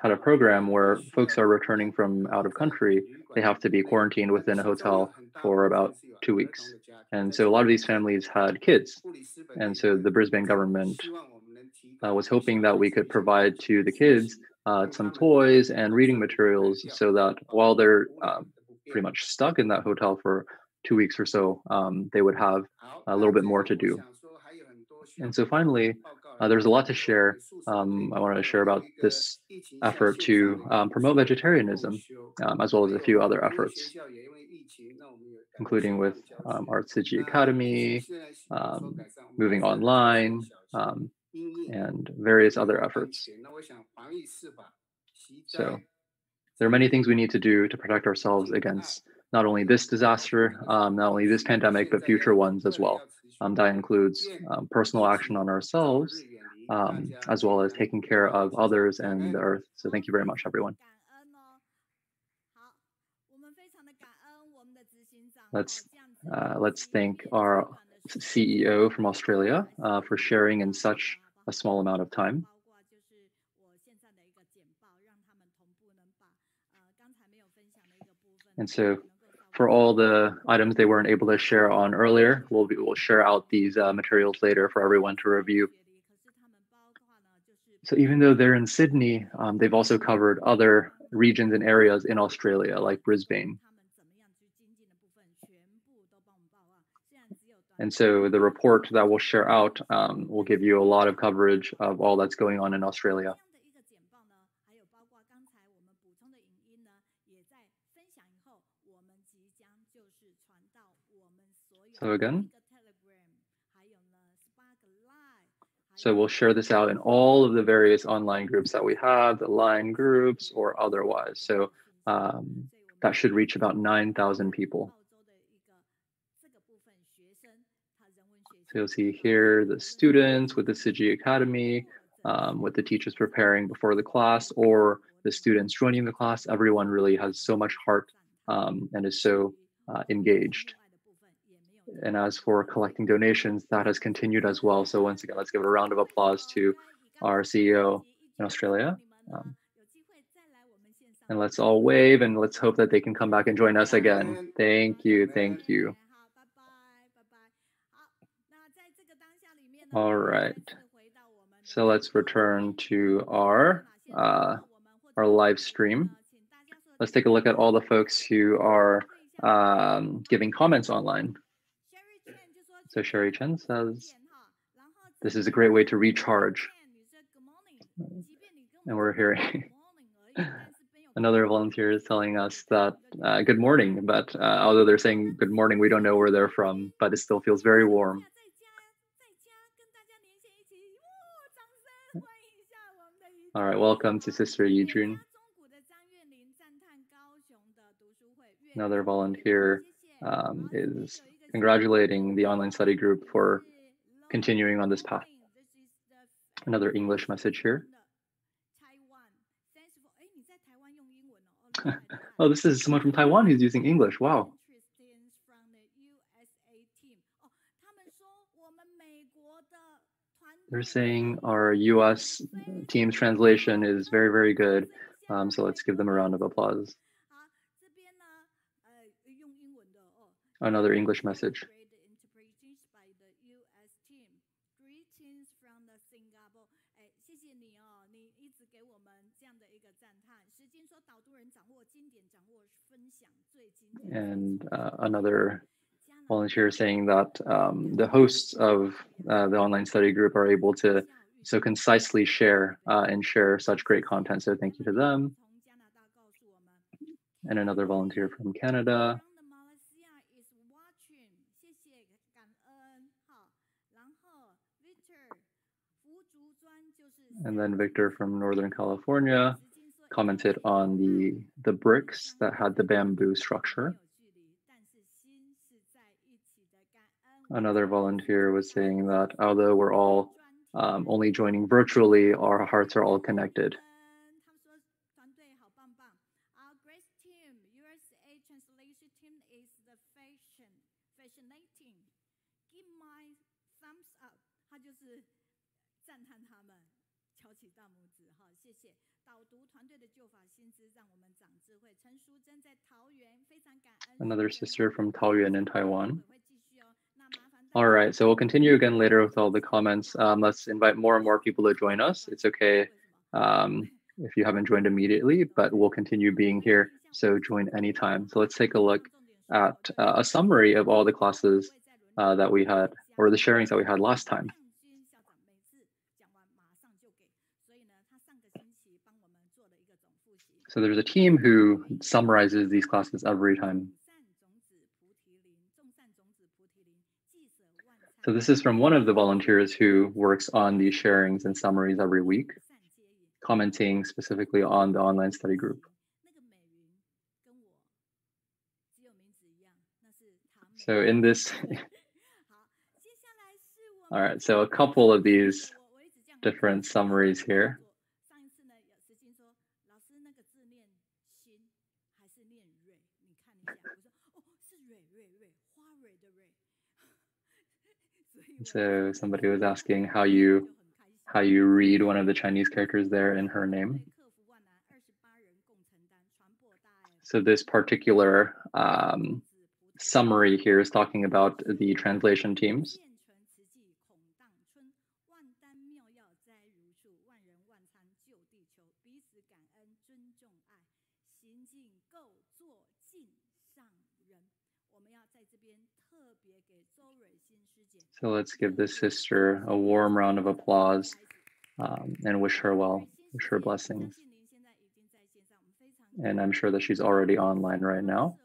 had a program where folks are returning from out of country, they have to be quarantined within a hotel for about 2 weeks. And so a lot of these families had kids. And so the Brisbane government was hoping that we could provide to the kids some toys and reading materials so that while they're pretty much stuck in that hotel for 2 weeks or so, they would have a little bit more to do. And so finally, there's a lot to share. I want to share about this effort to promote vegetarianism, as well as a few other efforts, including with our Tzu Chi Academy, moving online, and various other efforts. So there are many things we need to do to protect ourselves against not only this disaster, not only this pandemic, but future ones as well. That includes personal action on ourselves, as well as taking care of others and the earth. So thank you very much, everyone. Let's thank our CEO from Australia for sharing in such a small amount of time. And so for all the items they weren't able to share on earlier, we'll share out these materials later for everyone to review. So even though they're in Sydney, they've also covered other regions and areas in Australia, like Brisbane. And so the report that we'll share out will give you a lot of coverage of all that's going on in Australia. So again, so we'll share this out in all of the various online groups that we have, the line groups or otherwise. So that should reach about 9,000 people. So you'll see here the students with the Tzu Chi Academy, with the teachers preparing before the class, or the students joining the class. Everyone really has so much heart and is so engaged. And as for collecting donations, that has continued as well. So once again, let's give a round of applause to our CEO in Australia. And let's all wave and let's hope that they can come back and join us again. Thank you, thank you. All right. So let's return to our live stream. Let's take a look at all the folks who are giving comments online. So Sherry Chen says, this is a great way to recharge. And we're hearing another volunteer is telling us that good morning, but although they're saying good morning, we don't know where they're from, but it still feels very warm. All right, welcome to Sister Yijun. Another volunteer is congratulating the online study group for continuing on this path. Another English message here. Oh, this is someone from Taiwan who's using English. Wow. They're saying our US team's translation is very, very good. So let's give them a round of applause. Another English message. And another volunteer saying that the hosts of the online study group are able to so concisely share and share such great content. So thank you to them. And another volunteer from Canada. And then Victor from Northern California commented on the bricks that had the bamboo structure. Another volunteer was saying that although we're all only joining virtually, our hearts are all connected. Another sister from Taoyuan in Taiwan. All right, so we'll continue again later with all the comments. Let's invite more and more people to join us. It's okay if you haven't joined immediately, but we'll continue being here, so join anytime. So let's take a look at a summary of all the classes that we had, or the sharings that we had last time. So there's a team who summarizes these classes every time. So this is from one of the volunteers who works on these sharings and summaries every week, commenting specifically on the online study group. So in this, all right, so a couple of these different summaries here. So somebody was asking how you read one of the Chinese characters there in her name. So this particular summary here is talking about the translation teams. So let's give this sister a warm round of applause and wish her well, wish her blessings. And I'm sure that she's already online right now.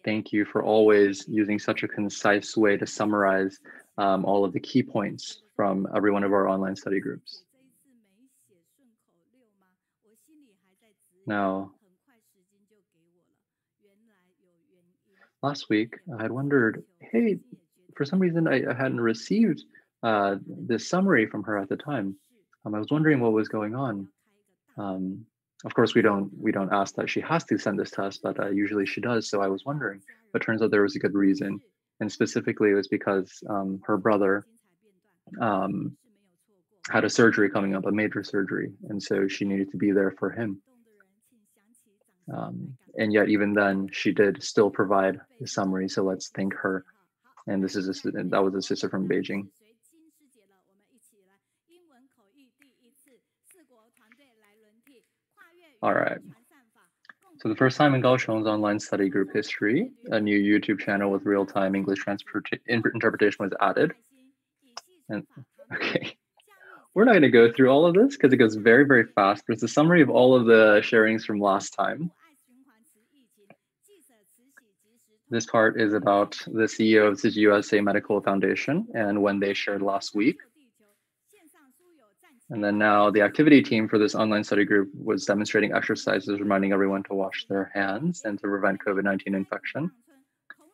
Thank you for always using such a concise way to summarize all of the key points from every one of our online study groups. Now, last week, I had wondered, hey, for some reason, I hadn't received this summary from her at the time. I was wondering what was going on. Of course, we don't ask that she has to send this to us, but usually she does. So I was wondering, but turns out there was a good reason. And specifically, it was because her brother had a surgery coming up, a major surgery. And so she needed to be there for him. And yet, even then, she did still provide the summary. So let's thank her. And this is that was a sister from Beijing. All right. So the first time in Kaohsiung's online study group history, a new YouTube channel with real-time English interpretation was added. And okay, we're not going to go through all of this because it goes very, very fast. There's a summary of all of the sharings from last time. This part is about the CEO of Tzu Chi USA Medical Foundation and when they shared last week. And then now the activity team for this online study group was demonstrating exercises, reminding everyone to wash their hands and to prevent COVID-19 infection.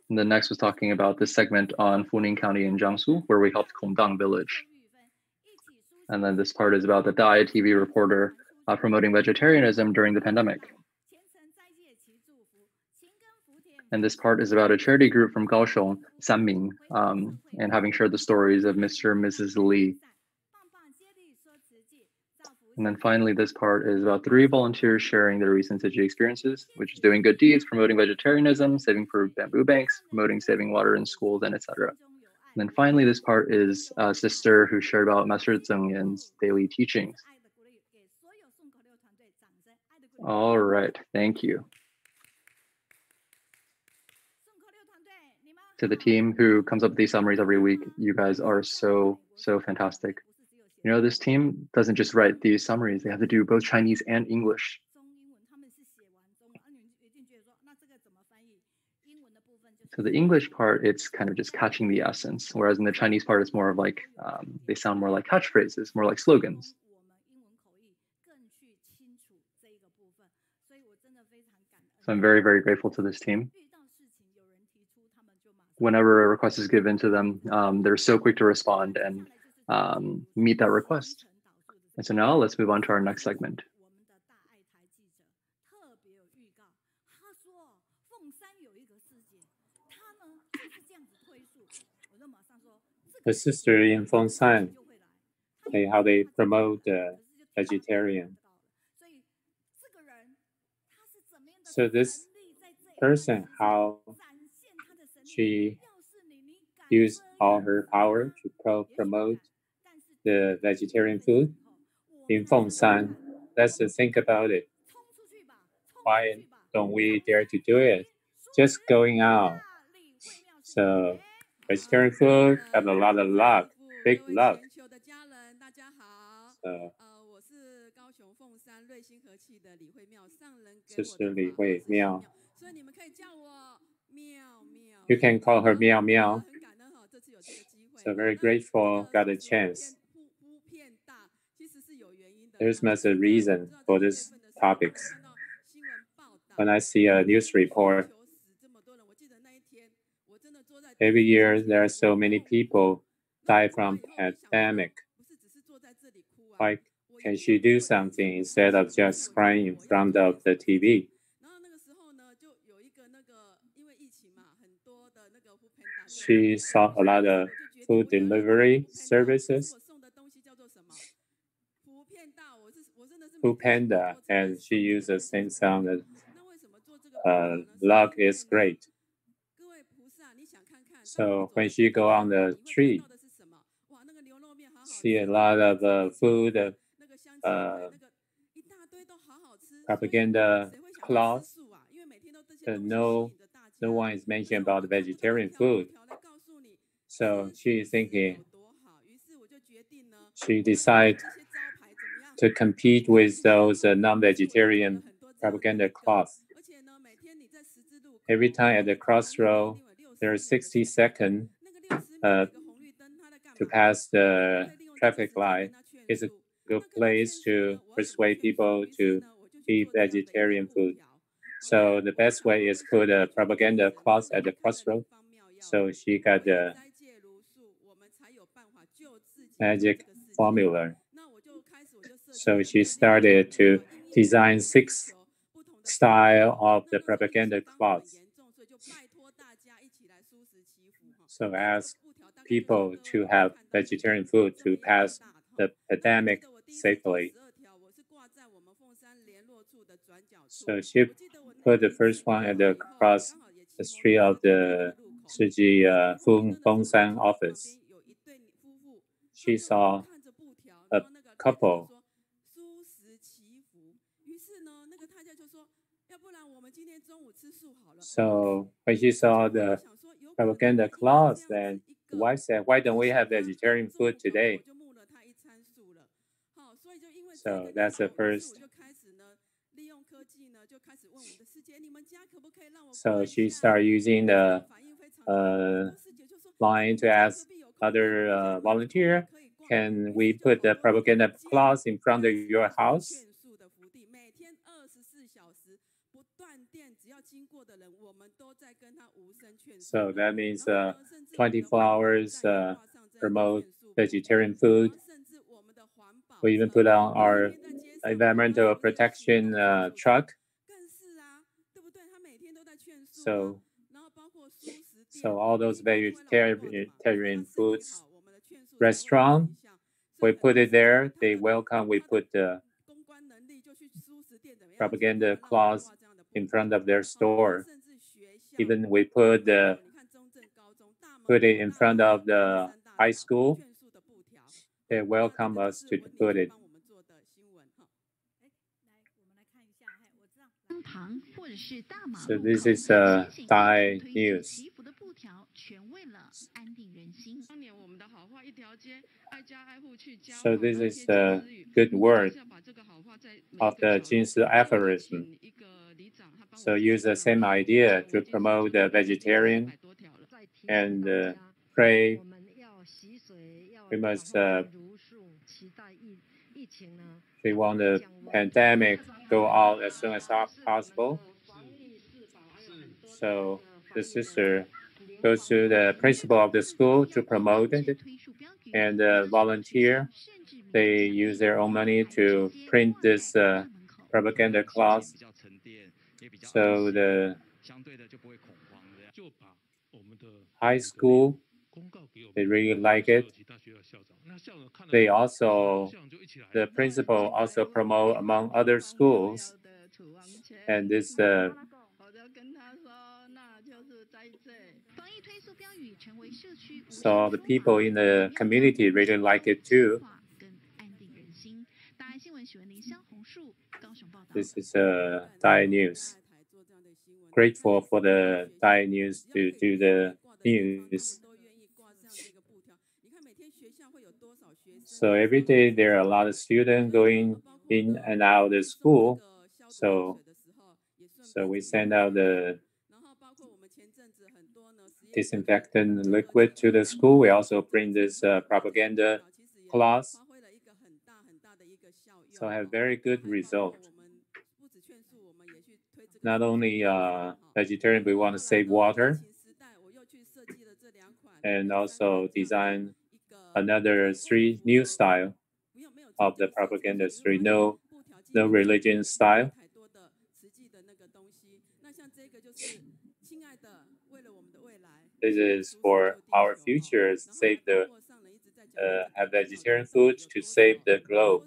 And then next was talking about this segment on Funing County in Jiangsu, where we helped Kongdang village. And then this part is about the Dai TV reporter promoting vegetarianism during the pandemic. And this part is about a charity group from Kaohsiung, Sanming, and having shared the stories of Mr. and Mrs. Li. And then finally, this part is about 3 volunteers sharing their recent Tzu Chi experiences, which is doing good deeds, promoting vegetarianism, saving for bamboo banks, promoting saving water in schools, and etc. And then finally, this part is a sister who shared about Master Zhengyan's daily teachings. All right, thank you. To the team who comes up with these summaries every week, you guys are so fantastic. You know, this team doesn't just write these summaries, they have to do both Chinese and English. So the English part, it's kind of just catching the essence, whereas in the Chinese part, it's more of like, they sound more like catchphrases, more like slogans. So I'm very, very grateful to this team. Whenever a request is given to them, they're so quick to respond and meet that request. And so now let's move on to our next segment. The sister in Fengshan, how they promote vegetarian. So this person, how she used all her power to promote the vegetarian food in Fengshan. Let's think about it. Why don't we dare to do it? Just going out. So vegetarian food got a lot of luck, big luck. So, Sister Li Hui Miao. You can call her Miao Miao. So very grateful, got a chance. There's much a reason for this topics. When I see a news report, every year there are so many people die from pandemic. Why can she do something instead of just crying in front of the TV? She saw a lot of food delivery services, Food Panda, and she used the same sound as luck is great. So when she go on the tree, see a lot of food, propaganda cloth. No one is mentioning about vegetarian food. So she's thinking, she decided to compete with those non-vegetarian propaganda cloth. Every time at the crossroad, there's 60 seconds to pass the traffic light. It's a good place to persuade people to eat vegetarian food. So the best way is put a propaganda cloth at the crossroad. So she got the magic formula. So she started to design 6 styles of the propaganda cloth. So ask people to have vegetarian food to pass the pandemic safely. So she put the first one at the cross the street of the Tzu Chi Fengshan office. She saw a couple. So when she saw the propaganda cloth, then the wife said, "Why don't we have vegetarian food today?" So that's the first. So she started using the line to ask other volunteer, "Can we put the propaganda cloth in front of your house?" So that means 24 hours promote vegetarian food. We even put on our environmental protection truck. So all those vegetarian foods, restaurant, we put it there. They welcome. We put the propaganda cloth in front of their store. Even we put the put it in front of the high school. They welcome us to put it. So this is Thai news. So this is the good word of the Jinsi aphorism. So use the same idea to promote the vegetarian and pray. We must we want the pandemic go out as soon as possible. So the sister goes to the principal of the school to promote it, and volunteer. They use their own money to print this propaganda cloth. So the high school, they really like it. They also, the principal also promote among other schools. And this so the people in the community really like it too. This is Thai news. Grateful for the Thai news to do the news. So every day there are a lot of students going in and out of the school. So we send out the disinfectant liquid to the school. We also bring this propaganda cloth. So have very good result. Not only vegetarian, we want to save water, and also design another 3 new style of the propaganda 3, no religion style. This is for our future, save the have vegetarian food to save the globe,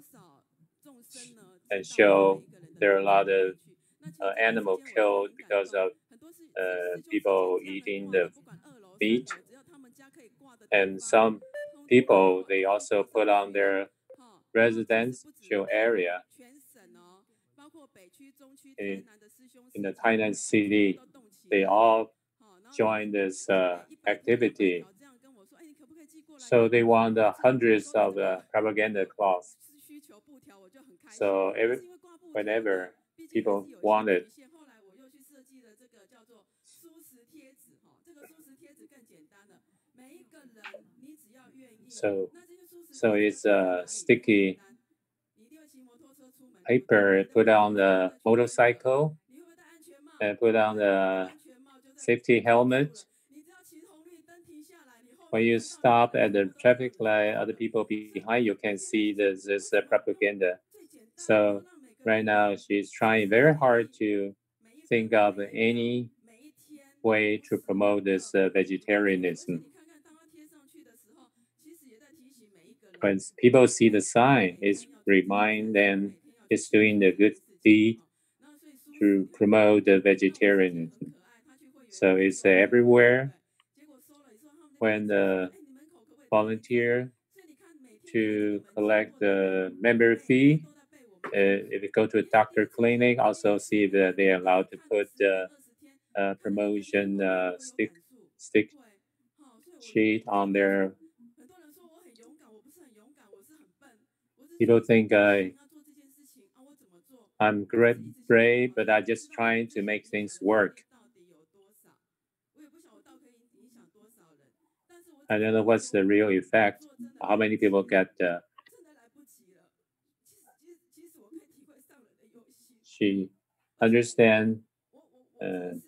and show there are a lot of animal killed because of people eating the meat. And some people, they also put on their residential area in the Thailand city. They all join this activity. So they want hundreds of propaganda cloths. So whenever people want it. So it's a sticky paper put on the motorcycle and put on the safety helmet. When you stop at the traffic light, other people behind you can see this propaganda. So right now she's trying very hard to think of any way to promote this vegetarianism. When people see the sign, it reminds them it's doing the good deed to promote the vegetarianism. So it's everywhere. When the volunteer to collect the member fee, if you go to a doctor clinic, also see that they are allowed to put the promotion stick sheet on their. People think I'm brave, but I'm just trying to make things work. I don't know what's the real effect. How many people get she understand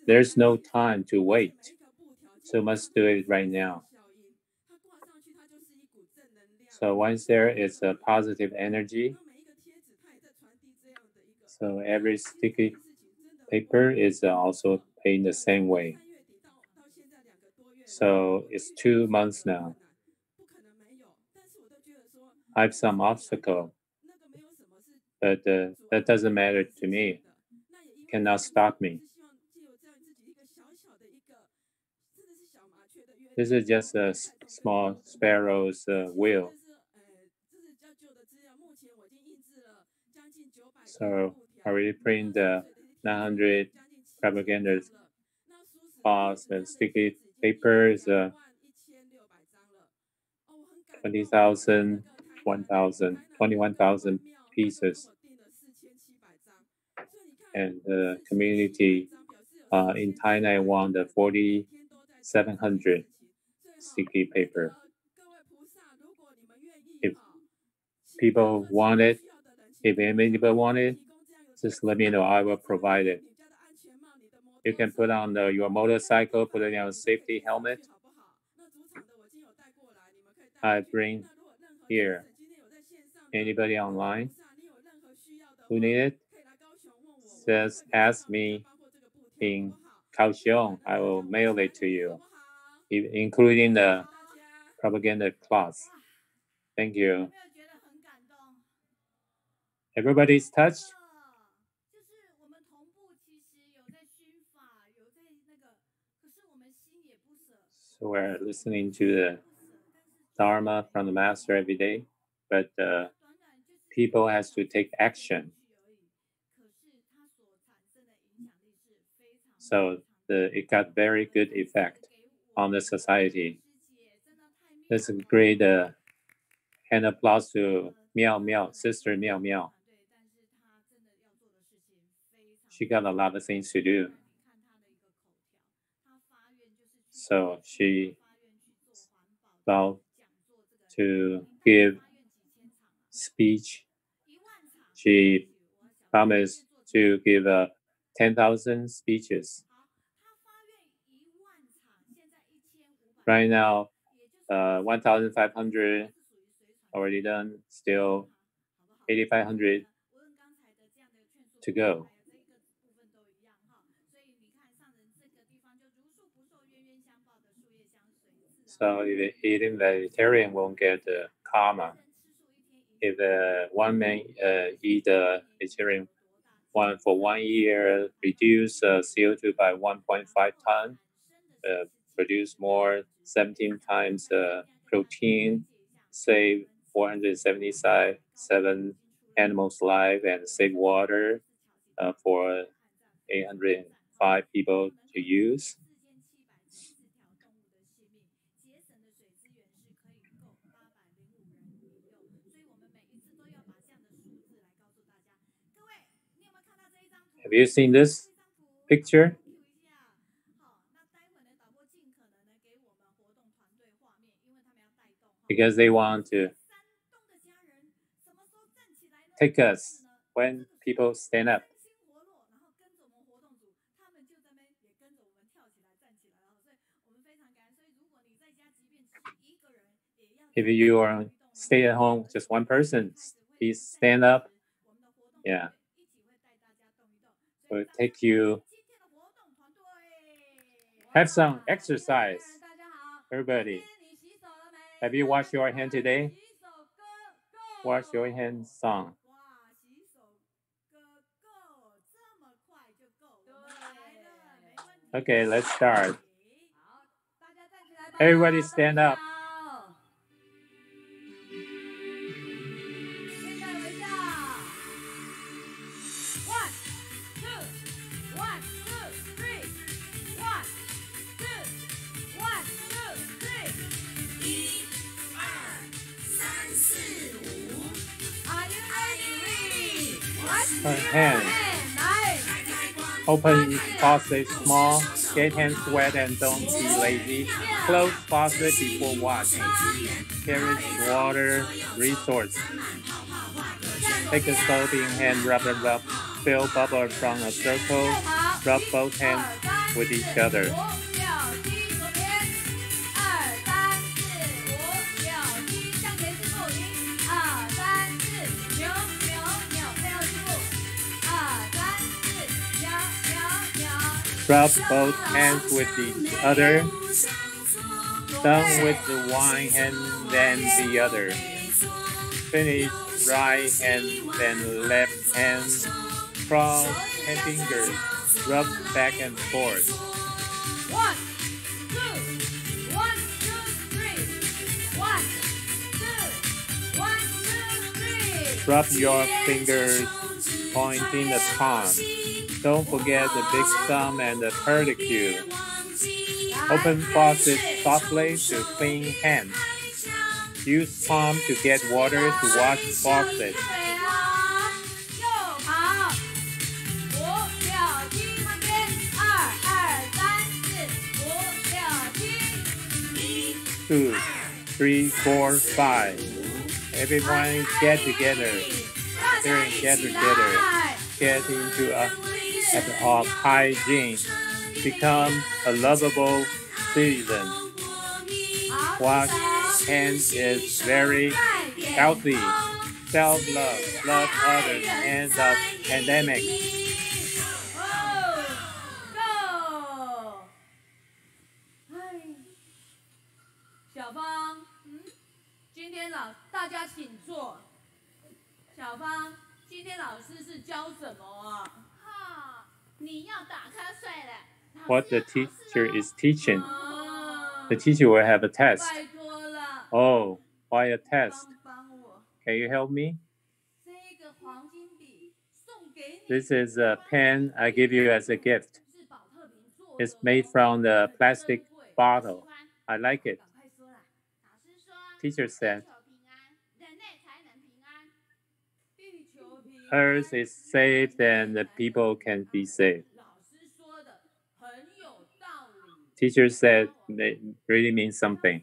there's no time to wait, so must do it right now. So once there is a positive energy, so every sticky paper is also paid the same way. So it's 2 months now. I have some obstacle, but that doesn't matter to me. It cannot stop me. This is just a small sparrow's wheel. So I already print 900 propaganda cloths and sticky papers, 20,000, 1,000, 21,000 pieces. And the community in Thailand won the 4,700 sticky paper. If people want it, if anybody want it, just let me know. I will provide it. You can put on your motorcycle, put it on a safety helmet. I bring here. Anybody online who need it, just ask me in Kaohsiung. I will mail it to you, including the propaganda cloth. Thank you. Everybody's touched? So we're listening to the dharma from the master every day, but people has to take action. So it got very good effect on the society. That's a great hand applause to Miao Miao, Sister Miao Miao. She got a lot of things to do. So she vowed to give speech. She promised to give 10,000 speeches. Right now, 1,500 already done, still 8,500 to go. So if eating vegetarian won't get the karma. If one man eat vegetarian for 1 year, reduce CO2 by 1.5 ton, produce more 17 times protein, save 477 animals' life, and save water for 805 people to use. Have you seen this picture? Because they want to take us when people stand up. If you are stay at home, just one person, please stand up. Yeah. Will take you. Have some exercise. Everybody. Have you washed your hand today? Wash your hands song. Okay, let's start. Everybody stand up. Hands. Open faucet small. Get hands wet and don't be lazy. Close faucet before washing. Carry water resource. Take a soaping hand, rub. Fill bubble from a circle. Rub both hands with each other. Rub both hands with each other. Done with the one hand, then the other. Finish right hand, then left hand. Cross hand fingers. Rub back and forth. 1, 2, 1, 2, Rub your fingers, pointing the palm. Don't forget the big thumb and the pedicure. Open faucet softly to clean hands. Use palm to get water to wash faucet. Two, three, four, five. Everyone get together. Get together. Get into a habit of hygiene. Become a lovable citizen. Wash hands is very healthy. Self-love, love others, end of pandemic. Go! 小芳，今天大家请坐。小芳，今天老师是教什么啊？哈，你要打瞌睡了。What the teacher is teaching. The teacher will have a test. Oh, why a test? Can you help me? This is a pen I give you as a gift. It's made from the plastic bottle. I like it. Teacher said, Earth is safe and the people can be safe. Teacher said it really means something.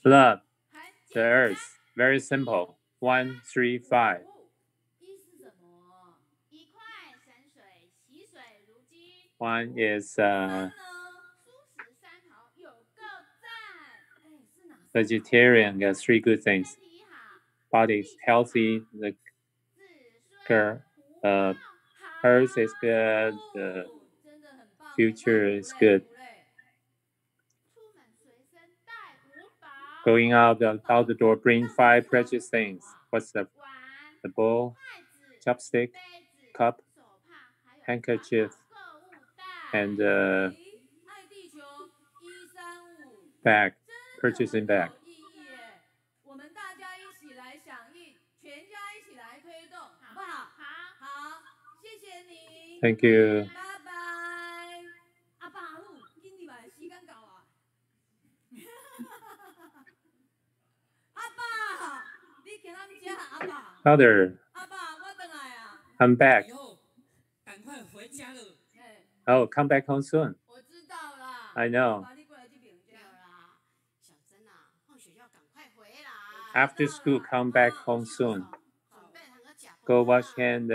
Love the earth. Very simple. 1, 3, 5. One is vegetarian. Has 3 good things. Body is healthy. The earth is good. The future is good. Going out the door, bring 5 precious things. What's the bowl, chopstick, cup, handkerchief, and bag, purchasing bag. Thank you. Father, I'm back. Oh, come back home soon. I know. After school, come back home soon. Go wash hands.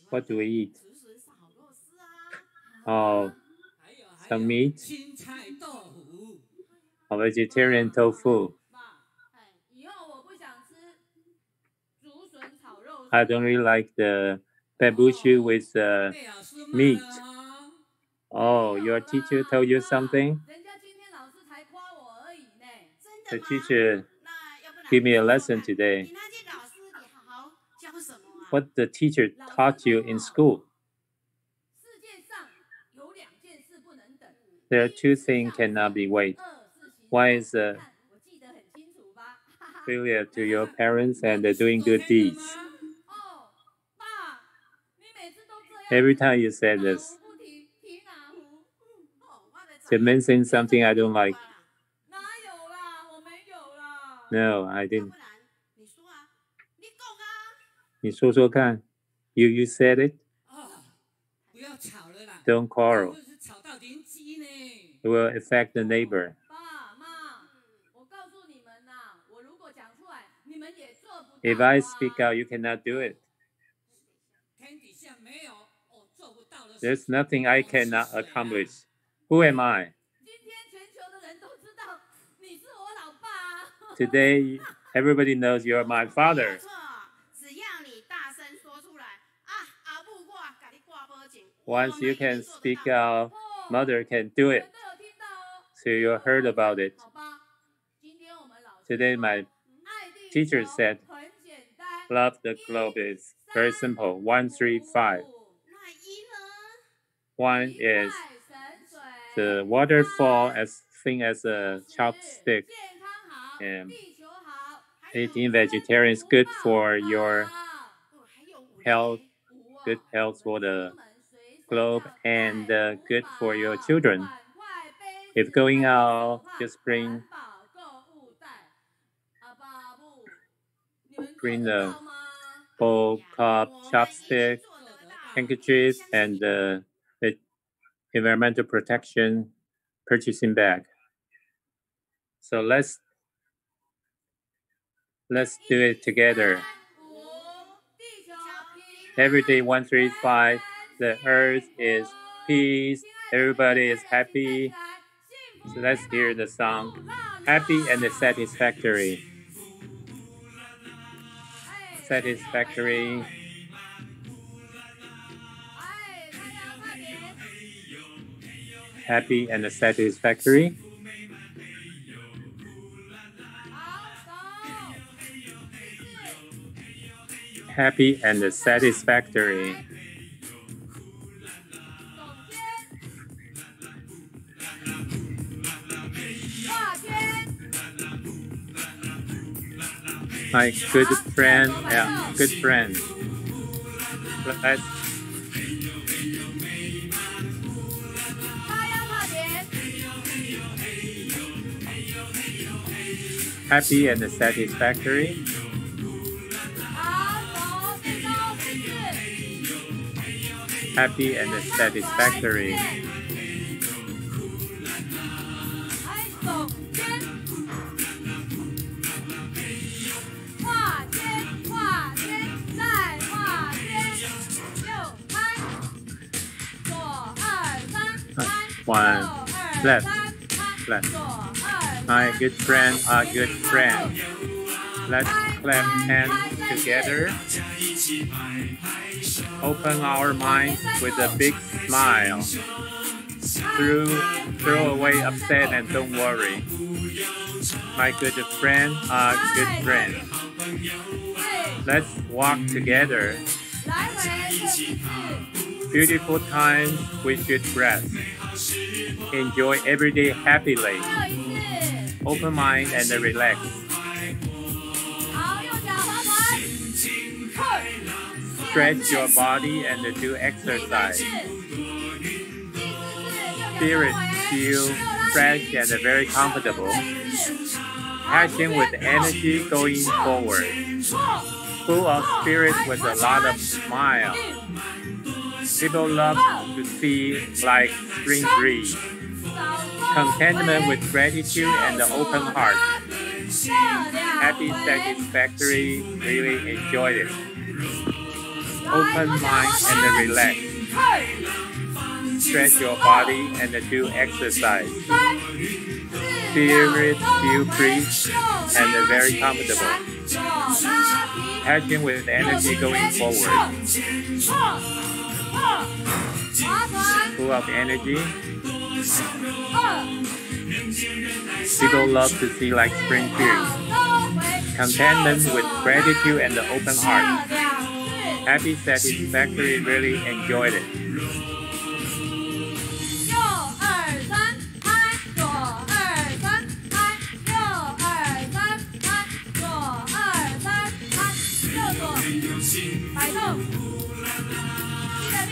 What do we eat? Oh, some meat. A vegetarian tofu. I don't really like the bamboo shoot with meat. Oh, your teacher told you something? The teacher gave me a lesson today. What the teacher taught you in school? There are 2 things cannot be wait. One is failure to your parents and doing good deeds. Every time you say this, you mention something I don't like. No, I didn't. 你说说看. You said it? Don't quarrel. It will affect the neighbor. If I speak out, you cannot do it. There's nothing I cannot accomplish. Who am I? Today, everybody knows you're my father. Once you can speak out, mother can do it. So you heard about it. Today, my teacher said, love the globe is very simple. 1, 3, 5. 1 is the waterfall as thin as a chopstick. eating vegetarian is good for your health, good health for the globe, and good for your children. If going out, just bring the bowl, cup, chopstick, handkerchief, and the environmental protection purchasing bag. So let's do it together. Every day 135, the earth is peace, everybody is happy. So let's hear the song, Happy and Satisfactory. Satisfactory. Happy and satisfactory. Happy and satisfactory. My good friend, good friend. Let's happy and satisfactory. Happy and satisfactory. One, left. My good friend, our good friend. Let's clap hands together. Open our minds with a big smile. Throw away upset and don't worry. My good friend, our good friend. Let's walk together. Beautiful times with good breath. Enjoy every day happily. Open mind and relax. Stretch your body and do exercise. Spirit feel fresh and very comfortable. Passion with energy going forward. Full of spirit with a lot of smile. People love to see like spring breeze. Contentment with gratitude and an open heart. Happy, satisfactory, really enjoyed it. Open mind and relax. Stretch your body and do exercise. Spirit feel free and very comfortable. Passion with energy going forward. Full of energy. People love to see like spring breeze. Contentment with gratitude and an open heart. Happy, satisfactory, really enjoyed it.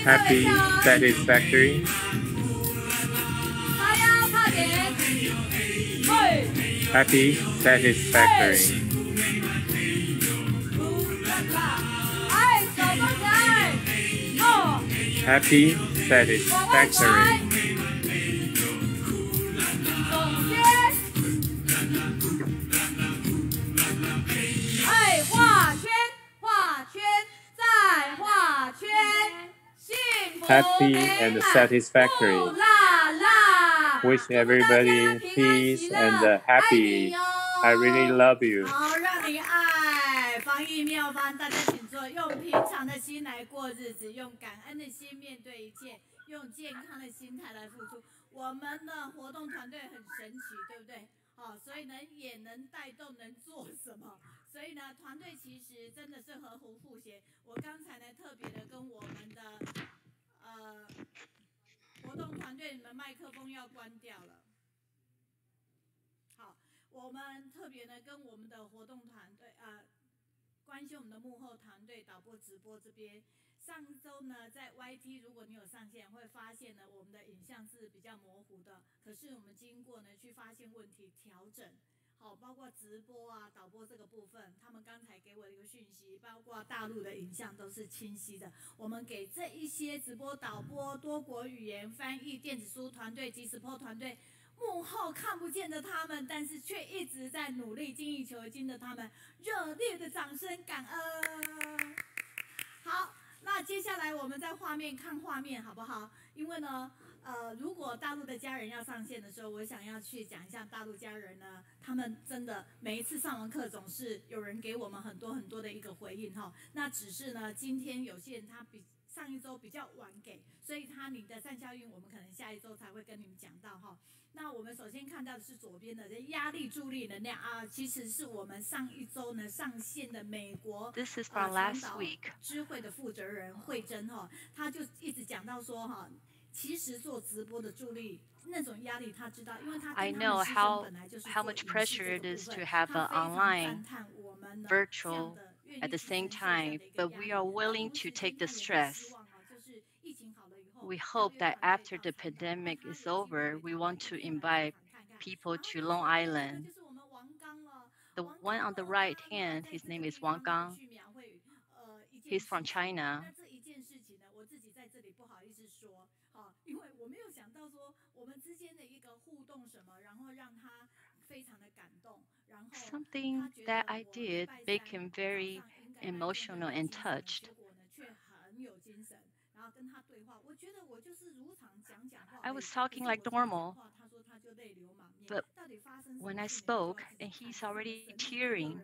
Happy, satisfactory. Happy, satisfactory. Happy, satisfactory. Happy and satisfactory. Wish everybody peace and happy. I really love you. 好，让你爱防疫妙方，大家请坐，用平常的心来过日子，用感恩的心面对一切，用健康的心态来付出。我们的活动团队很神奇，对不对？哦，所以呢也能带动，能做什么？所以呢，团队其实真的是合乎互协。我刚才呢特别的跟我们的活动团队，你们麦克风要关掉了。好，我们特别呢跟我们的活动团队关心我们的幕后团队导播直播这边。上周呢，在 YT 如果你有上线，会发现呢我们的影像是比较模糊的。可是我们经过呢去发现问题，调整。好，包括直播导播这个部分，他们刚才给我一个讯息，包括大陆的影像都是清晰的。我们给这一些直播导播、多国语言翻译、电子书团队及 support 团队。幕后看不见的他们，但是却一直在努力精益求精的他们，热烈的掌声，感恩。好，那接下来我们在看画面好不好？因为呢，如果大陆的家人要上线的时候，我想要去讲一下大陆家人呢，他们真的每一次上完课总是有人给我们很多很多的一个回应哈。那只是呢，今天有些人他比上一周比较晚给，所以你的善效应我们可能下一周才会跟你们讲到哈。那我们首先看到的是左边的压力助力能量其实是我们上一周呢上线的美国This is from last week. 知会的负责人慧珍他就一直讲到说其实做直播的助力那种压力他知道，因为他 I know how much pressure it is to have an online virtual at the same time, but we are willing to take the stress. We hope that after the pandemic is over, we want to invite people to Long Island. The one on the right hand, his name is Wang Gang. He's from China. 因为我没有想到说我们之间的一个互动什么，然后让他非常的感动，然后 Something that I did make him very emotional and touched. I was talking like normal, but when I spoke, and he's already tearing.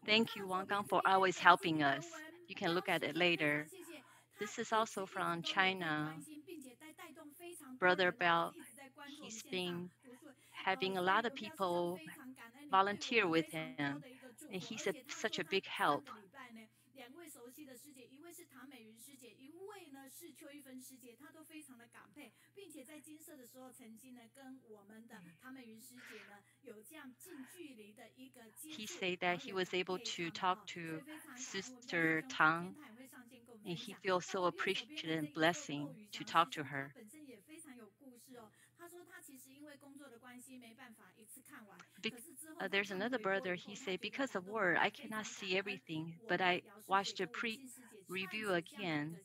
Thank you, Wang Gang, for always helping us. You can look at it later. This is also from China. Brother Bell, he's been having a lot of people volunteer with him, and he's such a big help. 2位熟悉的师姐，一位是唐美云师姐，一位呢是邱一芬师姐，她都非常的感佩，并且在金色的时候，曾经呢跟我们的唐美云师姐呢有这样近距离的一个接触。He said that he was able to talk to Sister Tang, and he feels so appreciative and blessing to talk to her. 本身也非常有故事他说他其实因为工作的关系没办法一次看完。There's another brother, he said, because of work, I cannot see everything, but I watched the pre-review again,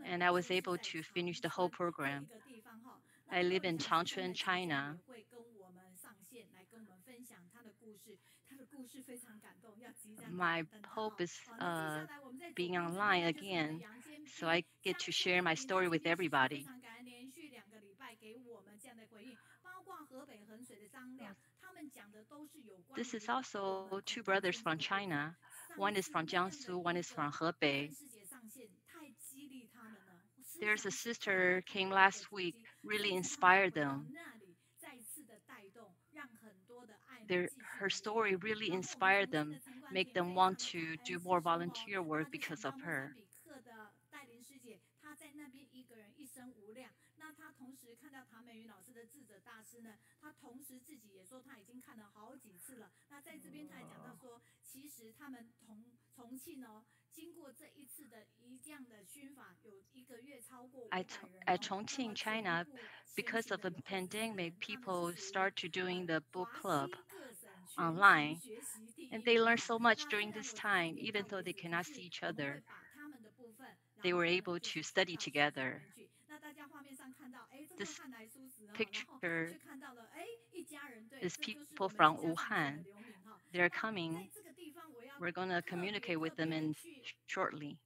and I was able to finish the whole program. I live in Changchun, China. My hope is being online again, so I get to share my story with everybody. This is also two brothers from China. One is from Jiangsu, one is from Hebei. There's a sister came last week, really inspired them. Her story really inspired them, make them want to do more volunteer work because of her. 在那边一个人一生无量。那他同时看到唐美云老师的智者大师呢，他同时自己也说他已经看了好几次了。那在这边他也讲到说，其实他们重庆经过这一次的这样的熏法，有1个月超过500人。At Chongqing, China, because of the pandemic, people start to doing the book club online, and they learn so much during this time, even though they cannot see each other. They were able to study together. This picture is people from Wuhan. They're coming. We're going to communicate with them shortly.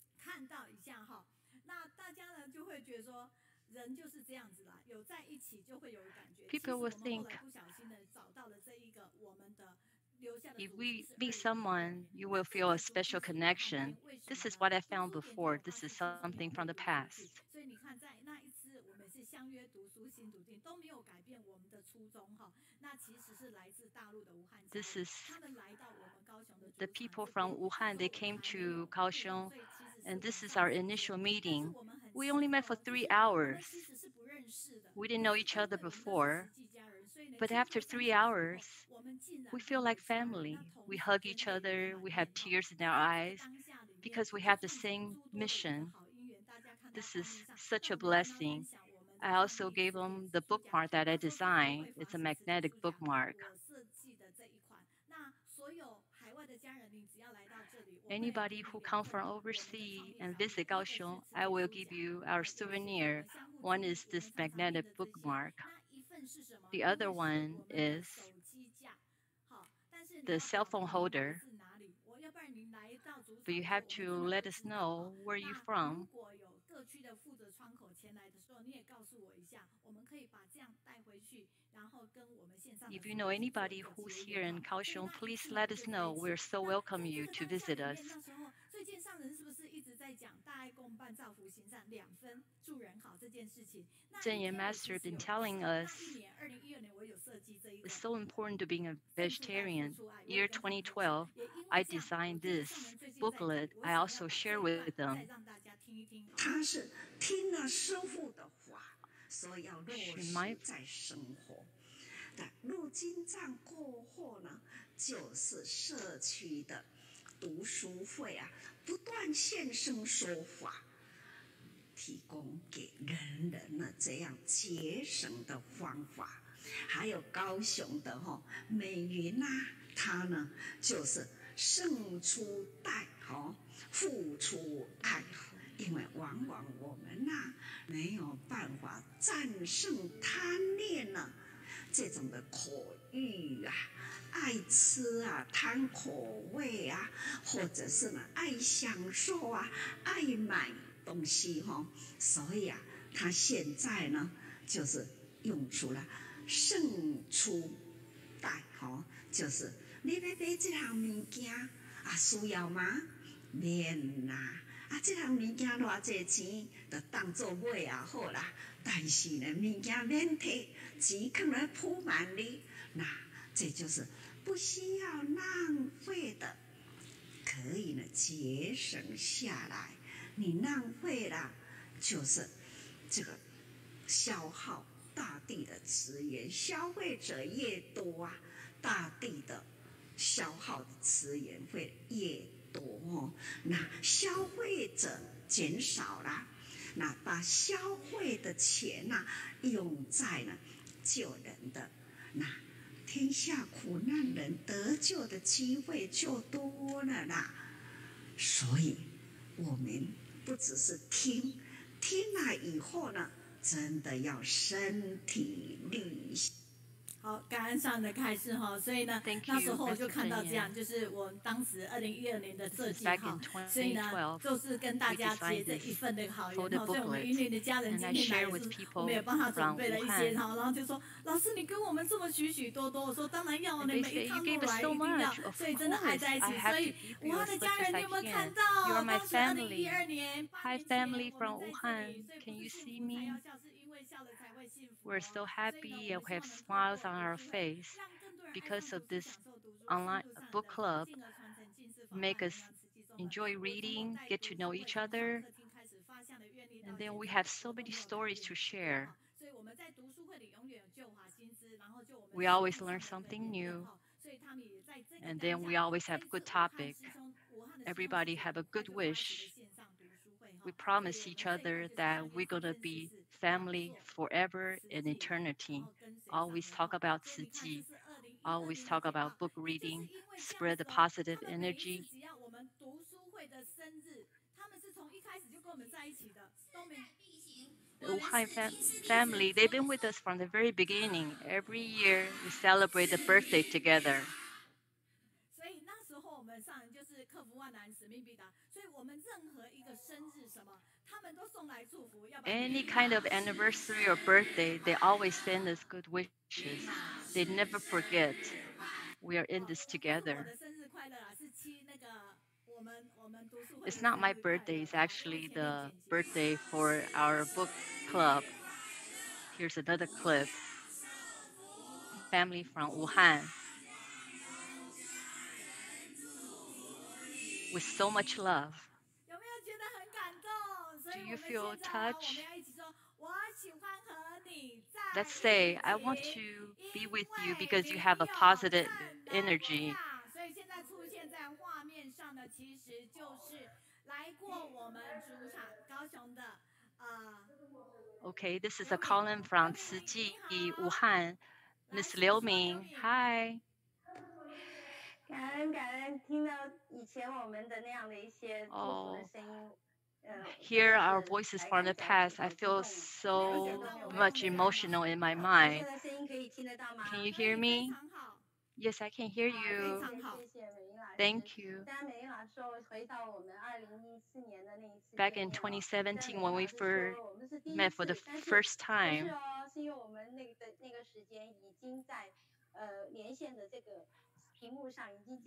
People will think, if we meet someone, you will feel a special connection. This is what I found before. This is something from the past. This is the people from Wuhan. They came to Kaohsiung, and this is our initial meeting. We only met for 3 hours. We didn't know each other before, but after 3 hours, we feel like family. We hug each other, we have tears in our eyes because we have the same mission. This is such a blessing. I also gave them the bookmark that I designed. It's a magnetic bookmark. Anybody who comes from overseas and visit Kaohsiung, I will give you our souvenir. One is this magnetic bookmark. The other one is the cell phone holder. But you have to let us know where you're from. If you know anybody who's here in Kaohsiung, please let us know. We're so welcome you to visit us. Zhenyan Master has been telling us it's so important to being a vegetarian. Year 2012, I designed this booklet. I also share with them. 他是听了师父的话，所以要落实在生活。入经藏过后呢，就是社区的读书会啊，不断现身说法，提供给人人呢这样节省的方法。还有高雄的Mei-Yun啊，他呢就是胜出代付出爱。因为往往我们没有办法战胜贪恋呢这种的口欲啊、爱吃啊、贪口味啊，或者是呢爱享受啊、爱买东西所以他现在呢就是用出了胜出代就是你要买这项物件需要吗？免啦。这项物件偌济钱，就当做买好啦。但是呢，物件免摕，钱放来铺满你，那这就是不需要浪费的，可以呢节省下来。你浪费了，就是这个消耗大地的资源，消费者越多大地的消耗的资源会越多那消费者减少了，那把消费的钱用在了救人的，那天下苦难人得救的机会就多了啦。所以我们不只是听了以后呢，真的要身体力行。好，感恩上的开示所以呢，那时候我就看到这样，就是我当时2012年的设计所以呢，就是跟大家结着一份的好缘所以我们云林的家人今天来也是，我们也帮他准备了一些然后就说，老师你跟我们这么许许多多，我说当然要你每一趟路来一定要，所以真的爱在一起，所以武汉的家人你有没有看到？当时2012年，Hi family from Wuhan, can you see me? We're so happy and we have smiles on our face because of this online book club. Make us enjoy reading, get to know each other, and then we have so many stories to share. We always learn something new, and then we always have good topic. Everybody have a good wish. We promise each other that we're gonna be family forever in eternity. Always talk about Tzu Chi, always talk about book reading, spread the positive energy. The Wuhan family, they've been with us from the very beginning. Every year we celebrate the birthday together. Any kind of anniversary or birthday, they always send us good wishes. They never forget. We are in this together. It's not my birthday, it's actually the birthday for our book club. Here's another clip. Family from Wuhan. With so much love. Do you feel touched? Let's say I want to be with you because you have a positive energy. Okay, this is a column from Tzu Chi, Wuhan. Miss Liu Ming, hi. 感恩听到以前我们的那样的一些祝福的声音。Hear our voices from the past. I feel so much emotional in my mind. Can you hear me? Yes, I can hear you. Thank you. Back in 2017, when we first met for the first time,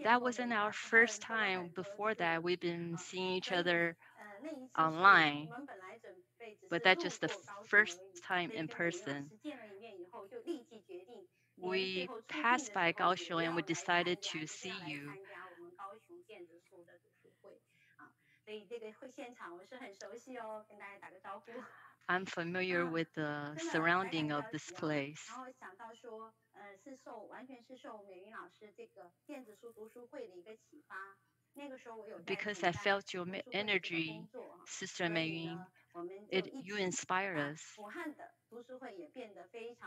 that wasn't our first time. Before that, we've been seeing each other online, but that's just the first time in person. We passed by Kaohsiung and we decided to see you. I'm familiar with the surrounding of this place. Because I felt your energy, Sister Mei-Yun, you inspire us.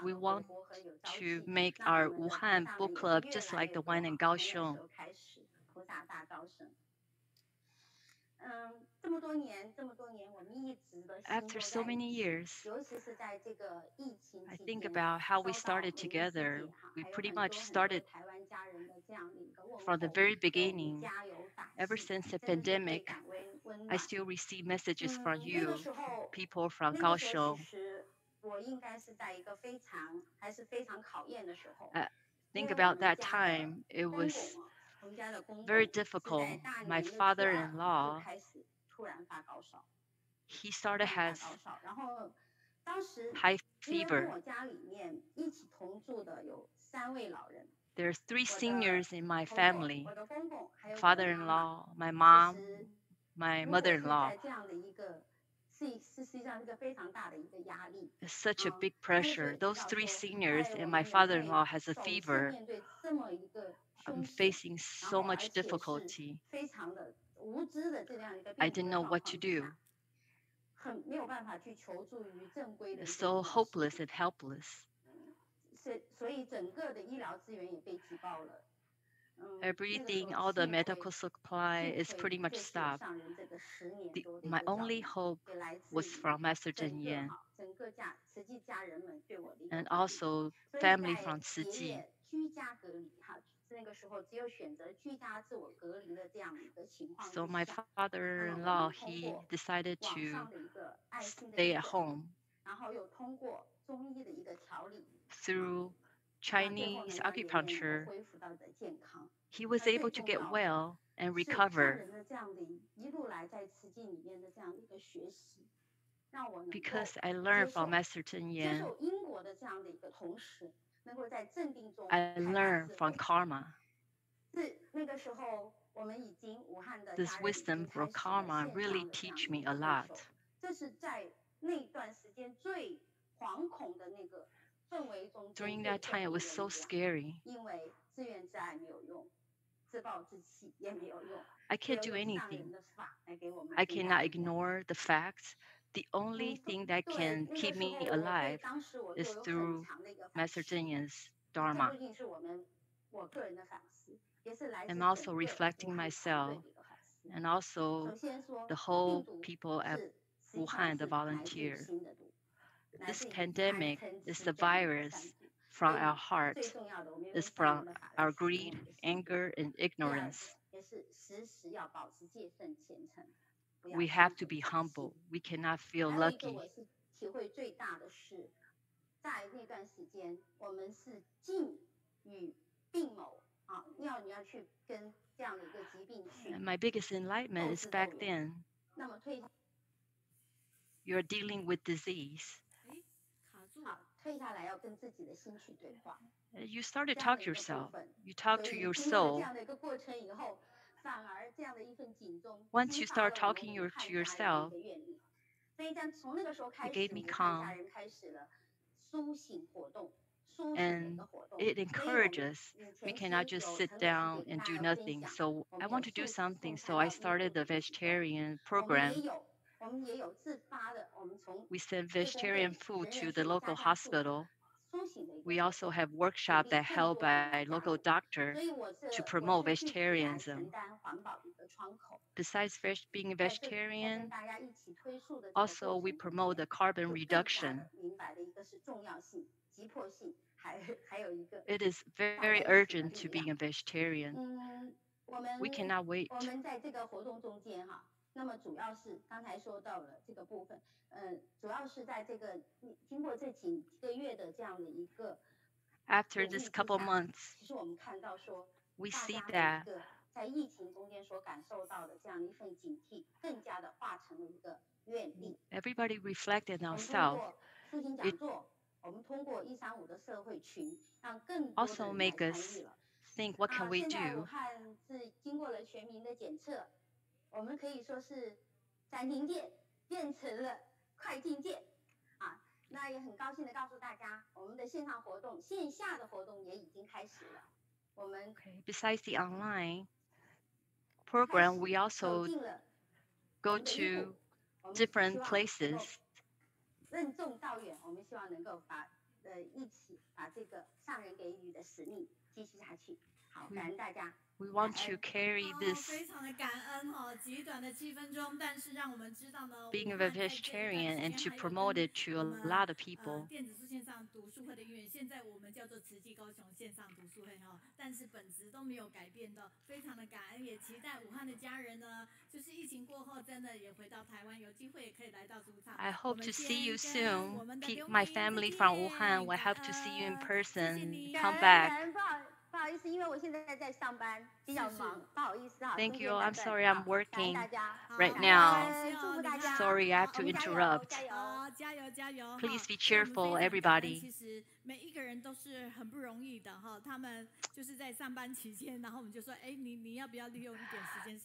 We want to make our Wuhan book club just like the one in Kaohsiung. After so many years, I think about how we started together. We pretty much started from the very beginning. Ever since the pandemic, I still receive messages from you, people from Kaohsiung. Think about that time. It was very difficult. My father-in-law, he started has high fever. There's 3 seniors in my family, father-in-law, my mom, my mother-in-law. It's such a big pressure. Those 3 seniors and my father-in-law has a fever. I'm facing so much difficulty. I didn't know what to do. So hopeless and helpless. Everything, all the medical supply is pretty much stopped. My only hope was from Master Zhen Yan and also family from Tzu Chi. So my father-in-law, he decided to stay at home. Through Chinese acupuncture, he was able to get well and recover. Because I learned from Master Zhen Yan, I learned from karma. This wisdom from karma really teach me a lot. During that time, it was so scary. I can't do anything. I cannot ignore the facts. The only thing that can keep me alive is through Master Zhen Yan's dharma. I'm also reflecting myself and also the whole people at Wuhan, the volunteer. This pandemic is the virus from our heart, is from our greed, anger, and ignorance. We have to be humble. We cannot feel lucky. And my biggest enlightenment is back then. You're dealing with disease. You start to talk to yourself. You talk to your soul. Once you start talking to yourself, It gave me calm. And it encourages. We cannot just sit down and do nothing. So I want to do something. So I started the vegetarian program. We send vegetarian food to the local hospital. We also have workshops that held by local doctors to promote vegetarianism. Besides being vegetarian, also we promote the carbon reduction. It is very urgent to being a vegetarian. We cannot wait. After this couple months, we see that everybody reflected on ourselves. It also makes us think, what can we do? Besides the online program, we also go to different places. We want to carry this. Being a vegetarian and to promote it to a lot of people. I hope to see you soon. My family from Wuhan, I hope to see you in person. Come back. Thank you. I'm sorry I'm working right now. Sorry, I have to interrupt. Please be cheerful, everybody.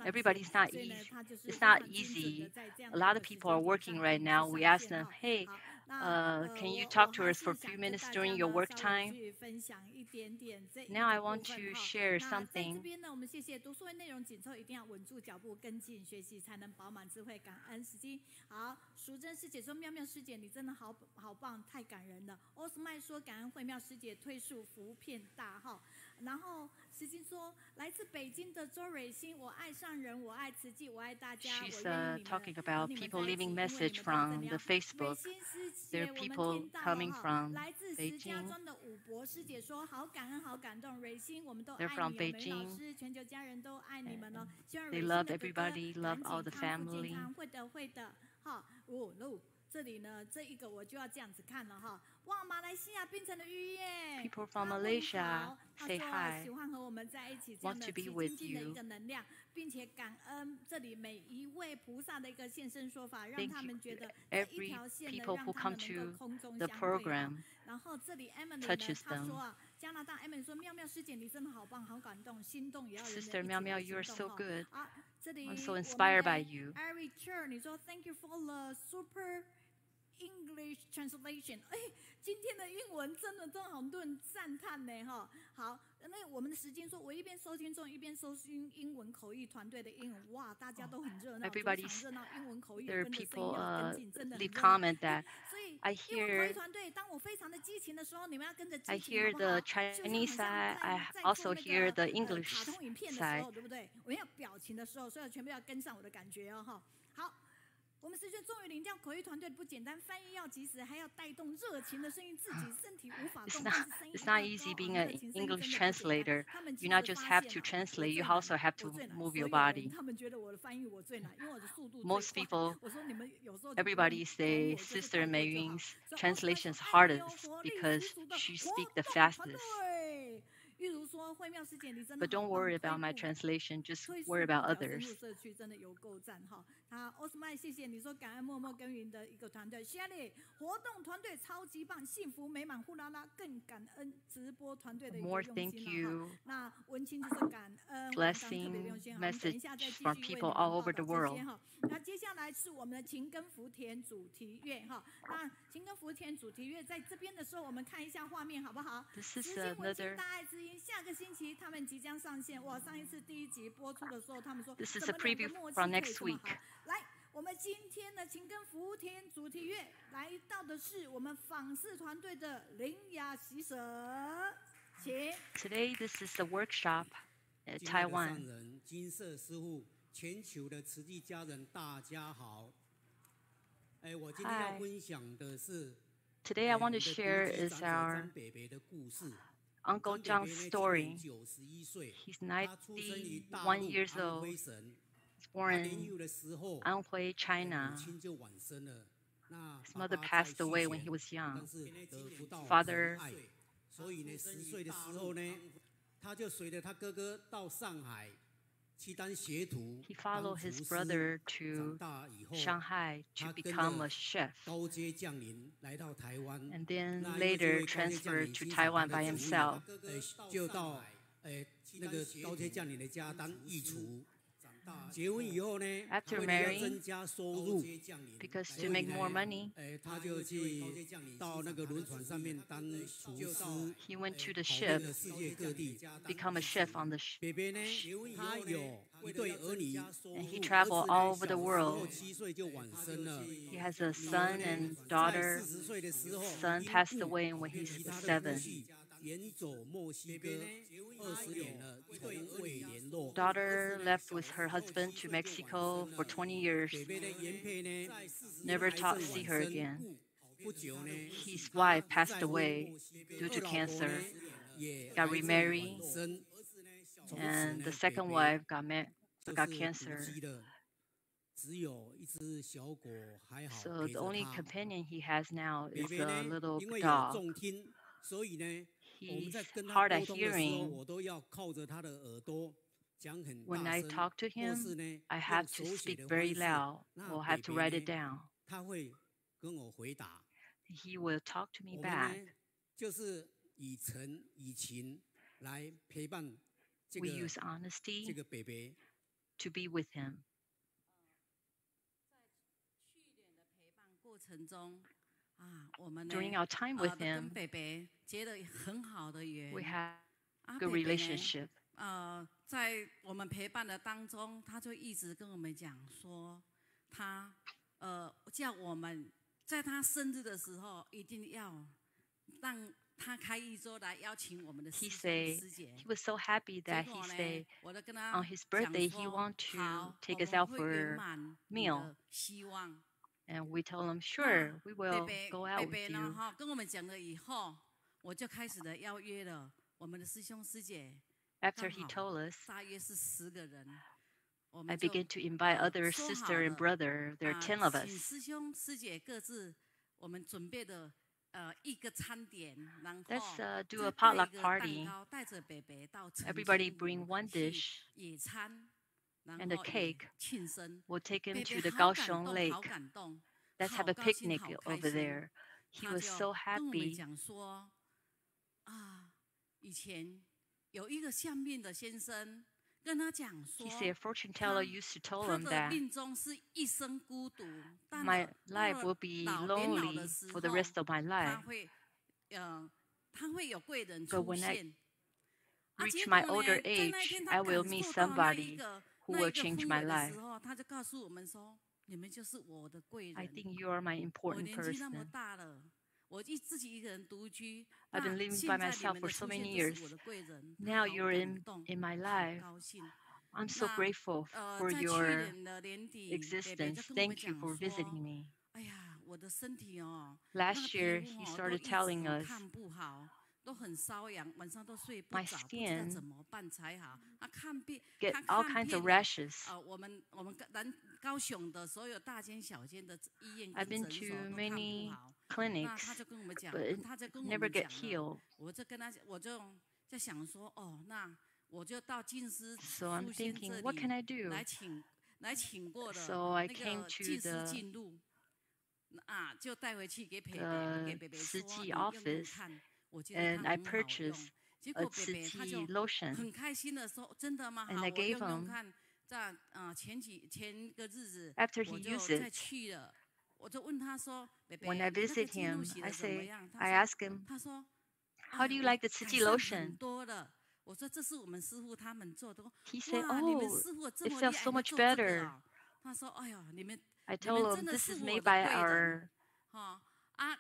Everybody's not easy. It's not easy. A lot of people are working right now. We ask them, hey, can you talk to us for a few minutes during your work time? Now I want to share something. She's talking about people leaving message from the Facebook. There are people coming from Beijing. They're from Beijing. They love everybody, love all the family. People from Malaysia say hi, want to be with you. Thank you. Every people who come to the program touches them. Sister Miao, you are so good. I'm so inspired by you. Thank you for the super English translation. 今天的英文真的很多人赞叹呢哈。好，那我们的时间说，我一边收听众一边收听英文口译团队的英文，哇，大家都很热闹，很热闹，英文口译跟着声音要跟进，真的很热闹。 comment that I 英文口 hear 译团队，当我非常的激情的时候，你们要跟着激 I 情， hear 好不 the 好？ Chinese side. I also hear the English 卡通影片的时 side. 候，对不对？我要表情的时候，所以全部要跟上我的感觉哦，哈。好。 我们时间终于领教口译团队不简单，翻译要及时，还要带动热情的声音，自己身体无法动，但是声音 It's not easy being an English translator. You not just have to translate, you also have to move your body. 他们觉得我的翻译我最难，因为我的速度最快。 Most people, 我说你们有时候 everybody say Sister Mei-Yun's translation is hardest because she speaks the fastest. 例如说 But don't worry about my translation, just worry about others. 社区真的有够赞哈！奥斯麦，谢谢你说感恩默默耕耘的一个团队。Shelly， 活动团队超级棒，幸福美满，呼啦啦，更感恩直播团队的一个用心了哈。那文清就是感恩，blessing message from people all over the world. 那接下来是我们的勤耕福田主题乐哈。那勤耕福田主题乐在这边的时候，我们看一下画面好不好？时间文清大爱之音，下个星期他们即将上线。哇，上一次第一集播出的时候，他们说 This is a preview from next week. 来，我们今天的勤耕福田主题乐来到的是我们访视团队的林雅喜舍，请。Today, this is the workshop at Taiwan. 金色师傅，全球的慈济家人，大家好。我今天要分享的是。Today, I want to share is our Uncle Zhang's story. He's 91 years old. He's born in Anhui, China. His mother passed away when he was young. Father. 所以呢，10岁的时候呢，他就随着他哥哥到上海。He followed his brother to Shanghai to become a chef, and then later transferred to Taiwan by himself. After marrying, because to make more money, he went to the ship, become a chef on the ship. And he traveled all over the world. He has a son and daughter. Son passed away when he was 7. Daughter left with her husband to Mexico for 20 years. Never see her again. His wife passed away due to cancer. Got remarried, and the second wife got cancer. So the only companion he has now is a little dog. He's hard at hearing. When I talk to him, I have to speak very loud or have to write it down. He will talk to me back. We use honesty to be with him. During our time with him, we have a good relationship. 在我们陪伴的当中，他就一直跟我们讲说，他叫我们在他生日的时候一定要让他开一桌来邀请我们的师兄师姐。He was so happy that he said on his birthday he want to take us out for a meal. And we told him, sure, we will go out with you. 跟我们讲了以后，我就开始的邀约了我们的师兄师姐。After he told us, 大约是10个人。I began to invite other sister and brother. There are 10 of us. 请师兄师姐各自我们准备的一个餐点，然后 Let's do a potluck party. Everybody bring one dish. 野餐。And the cake, we'll take him to the Kaohsiung Lake. Let's have a picnic over there. He was so happy. 以前有一个相面的先生跟他讲说 He said a fortune teller used to tell him 他的命中是一生孤独 my life will be lonely for the rest of my life. 他会有贵人 But 出 when I 现 reach my older age, I will meet somebody who will change my life. 他就告诉我们说，你们就是我的贵人。 I think you are my 我 important 年纪那么 person. 大了，我自己一个人独居。 I've been living by myself for so many years. Now you're in my life. I'm so grateful for your existence. Thank you for visiting me. 哎呀，我的身体哦 Last year, he started telling us 看不好，都很瘙痒，晚上都睡不 my 着，不知道 skin 怎么办才好。看病 get 他 all 看 kinds of 遍了 rashes. 我们高雄的所有大间小间的医院 I've 跟 been 诊所 to 都看不 many 好。那 clinics, 他就跟我们讲， but 他就跟我 never 们 get 讲了 healed. 我就跟他，我就在想说，哦，那我就到近师 So I'm thinking, what can I do? 来请过的 So I 那 came 个 to 近师 the 进入啊，就带回去给北北说， Tzu Chi 你用 office 看，我觉得 and 它 I 很好用。 purchased 结 a 果北 Tzu 北他 Chi 就 lotion 很开心的说，真的吗？ and 好， I 我 gave 用 him. 看。在前个日子， After 我 he 就 used 再 it, 去了。我就问他说：“北北， when I 你那个 visit 记录 him, 写 I 的怎么 say, 样？” I 他 ask him, 说 how do you like the Tzu 改 Chi 善很 lotion? 多了。我说这是我们师傅他们做的。 He said, 哇，你们 oh, 师傅这 it 么厉 felt 害， so 会 much 做这个 better. 啊？他说：“哎呦，你们 I 你们 told 真 him 的 this 是 is 我 made 的 by 贵人 our 啊啊！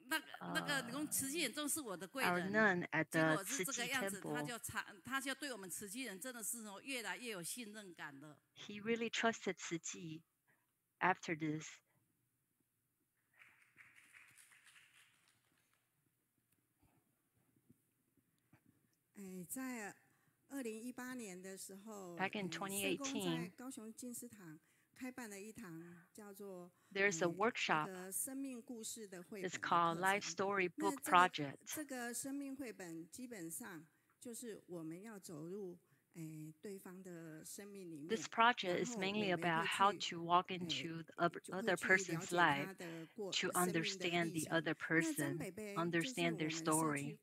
那个你用慈济人真是我的贵 our 人。 nun at 结 the 果是 Tzu 这个 Chi 样子， temple. 他就对我们慈济人真的是越来越有信任感了。 He really trusted Tzu Chi after this. 在2018年的时候， Back in 社工在2018, 高雄金丝堂开办了一堂叫做 there's a workshop 生命故事的绘 that's 本的 called 课 Life 程。 Story 那 Book Project. 这个生命绘本基本上就是我们要走入对方的生命里面。 This project is mainly about how to walk into the other person's life to understand the other person, understand their story.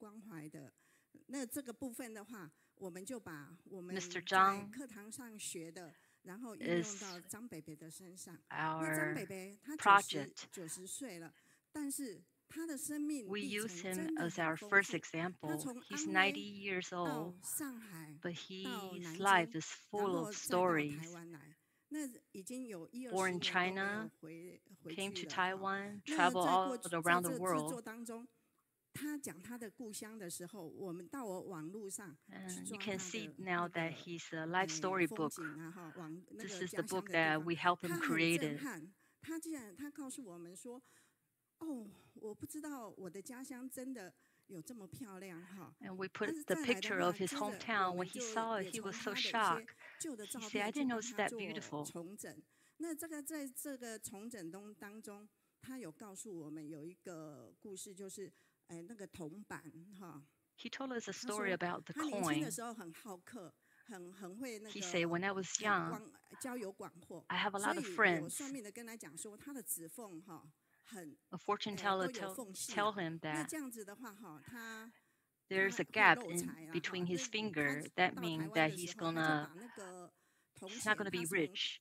那这个部分的话，我们就把我们 Mr. 在 Zhang 课堂上学的，然后应用到张北北的身上。那 our 张北北他 project. 90岁了，但是他的生命 We 历 use 程 him 真的 as our 很丰 first 富。 example. 他从 He's 安 90 徽 years 到 old, 上海， but 到 his 南 life 京， is 然 full 后 of 再到 stories. 台湾来。那已经有10-20 Born in 年都没有 China, 回 came 去 to 了哈。 Taiwan, 那 traveled 在 all 过去 around 在 the 这制 world. 作当中，他讲他的故乡的时候，我们到我网络上去 And you 抓 can 他 see 的 now 那 that 个 he's a life story 风 book. 景啊哈，往那 This 个 is the 家乡 book 的地 that 方， we help him 他很震 created. 撼。他竟然他告诉我们说：“哦，我不知道我的家乡真的有这么漂亮哈。” And we 但 put 是 the 再来的 picture 话， of his 接着我 hometown. 们 When he 就 saw 也 it, he 从 was 他 so 的一些 shocked. 旧的 He 照 said, I 片去 didn't 帮 know it's 他 that 做 beautiful. 重整。那这个在这个重整当中，他有告诉我们有一个故事，就是那个铜板哈。 He told us a 他说 story about the 他年轻的 coin. 时候很好客，很会那 He said, 个 when I was young, 交友广阔， I have a 所 lot of 以有 friends. 算命的跟他讲说，他的指缝哈很 A fortune 都 teller 有缝隙 tell 啊。 him 那 that 这样子的话哈，他 there's a 会 gap 漏 in 财啊哈。 between 那 his 他 finger. 到 That 台 means 湾 that 的时 he's 候，他就 gonna 把那个铜 he's 钱， not gonna 他 be 从 rich.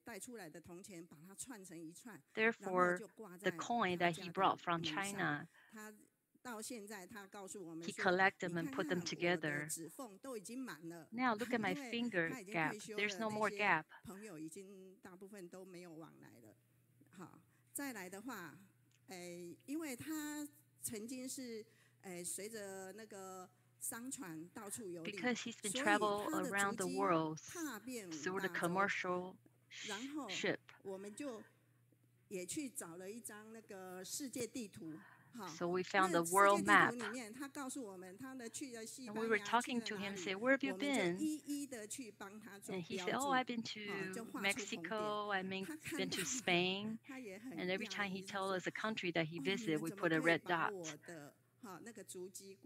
带出来的铜钱，把它串成一串，然后 Therefore, 就挂 the 在 coin 他 that 家 he 的 brought from 门上。 China, 他到现在，他告诉我们 he 说：“ collect 你 them and 看 put 看 them 我的 together. 指缝都已经满了， Now look at my 因为 finger 他已经 gap. 退休 There's 了， no 那 more 些 gap. 朋友已经大部分都没有往来了。好，再来的话，因为他曾经是随着那个商船到处游历， Because he's been 所以 traveled 他的 around 足 the 迹 world 踏遍 through 大 the 洲。 commercial 然后 ship. 我们就也去找了一张那个世界地图。 So we found 那 the 世 world 界地 map. 图里面，他告诉我们他的去了西 And 班 we were 牙，去 talking 了 to 哪 him, 里， say, where have you 我们就 been? 一一的去帮他做 And he 标 said, 记， oh, I've been 就 to 画出红点。 Mexico, I mean, 他看 been 到 to Spain. 他也很 And every 讶 time he 异，他 tells 说 us a country that he 哇，你 visited, 们 we 怎么 put a 可以 red 把 dot. 我的那个足迹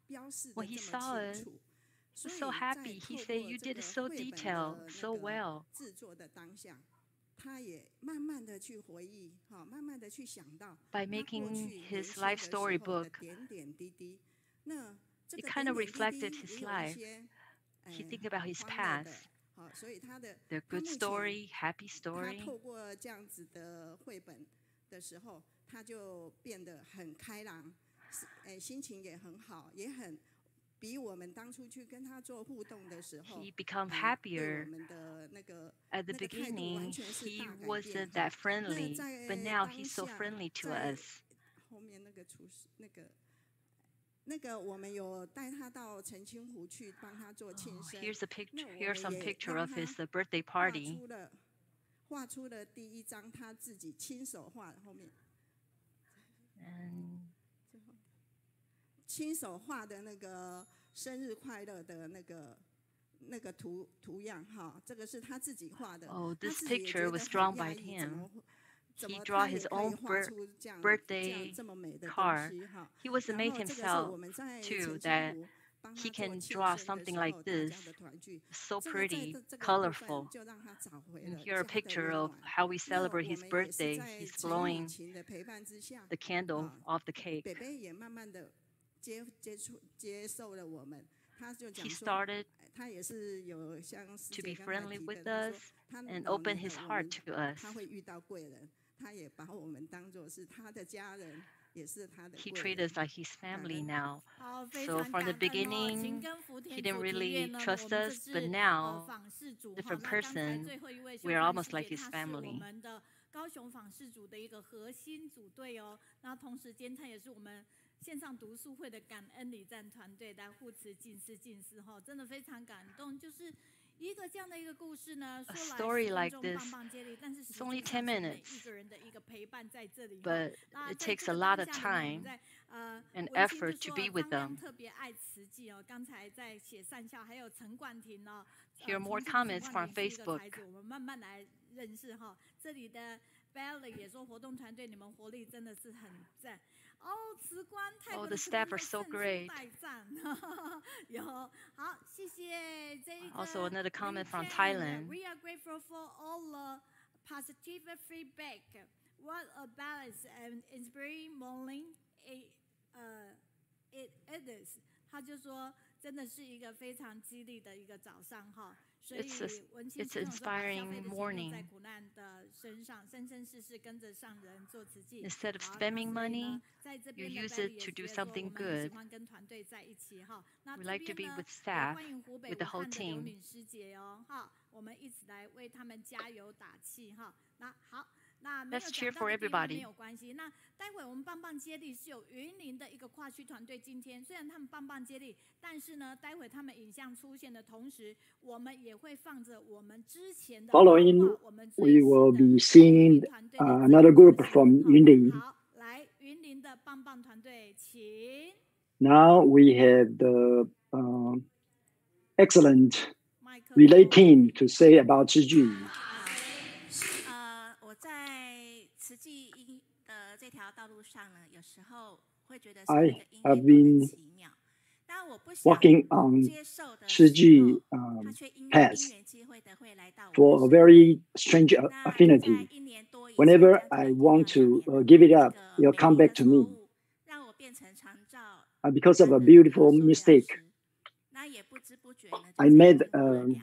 标示 When 的 he 这 saw 么 it, 清楚？ he 所 was 以 so 在 happy. He 透 said, 过 you 这 did 个 it so 绘本 detailed, 的 so 那个 well. 制作的当下，他也慢慢的去回忆，慢慢的去想到 By 他过 making 去 his 年轻 life 的时 story 候的 book, 点点滴滴。那这 it 个 kind 点 of 点滴 reflected 滴 his 也有一 life. 些 He think about his 欢乐的， past, 所以他的 the 他 good 目前 story, happy 他 story. 透过这样子的绘本的时候，他就变得很开朗，心情也很好，也很比我们当初去跟他做互动的时候， He become 对 happier. 我们的那个 At the 那个态度完 beginning, 全是 he 大改变 wasn't 哈。 that friendly, 那 but 在 now 当 he's so 下， friendly to 在 us. 后面那个厨师那个我们有带他到澄清湖去帮他做庆 Oh, 生。 here's a picture. 那我 Here's some 们也 picture 让 of 他 his birthday 画 party. 出了第一张他自己亲手画的，后面 And 亲手画的那个生日快乐的那个图样哈，这个是他自己画的。 oh, 他 this 自己也 picture 觉得 was 很 drawn 讶 by 异， him. 怎 He 么 draw 他也 his 可以 own 画出这样 birthday 这么美的东 card. 西哈。 He was 然 amazed 后这个是 himself 我们在 too 澄清 that he can draw something like this, so pretty, colorful. And here a picture of how we celebrate his birthday. He's blowing the candle off the cake. He started to be friendly with us and open his heart to us. He treats us like his family now. So from the beginning, he didn't really trust us, but now, different person, we're almost like his family. 高雄访视组的一个核心组队哦，那同时间他也是我们线上读书会的感恩礼赞团队来护持敬师哈，真的非常感动。就是一个这样的一个故事呢，说来story like 10分钟 this, 棒棒接力，但是 it's only 10 minutes, 一个人的一个陪伴在这里。but it takes a lot of time and effort to be with them. 特别爱慈济哦，刚才在写善孝，还有陈冠廷哦。Hear more comments from Facebook. 我们慢慢来认识哈。这里的 Belly 也说，活动团队你们活力真的是很赞。哦，慈官太 Oh, the staff are so great. 带赞，有好，谢谢这一个。Also, another comment from Thailand. We are grateful for all the positive feedback. What a balance and inspiring morning it is. 他就说，真的是一个非常激励的一个早上哈。It's inspiring morning. Instead of spending money, you use it to do something good. We like to be with staff, with the whole team. Let's cheer for everybody. 没有关系。那待会我们棒棒接力是有云林的一个跨区团队。今天虽然他们棒棒接力，但是呢，待会他们影像出现的同时，我们也会放着我们之前的。Following, we will be seeing another group from Yunlin. 好，来云林的棒棒团队，请。Now we have the excellent relay team to say about Tzu Chi. 我在慈济的这条道路上呢，有时候会觉得 I have been walking on Tzu Chi path for a very strange affinity. Whenever I want to give it up, it'll come back to me. Because of a beautiful mistake, I met a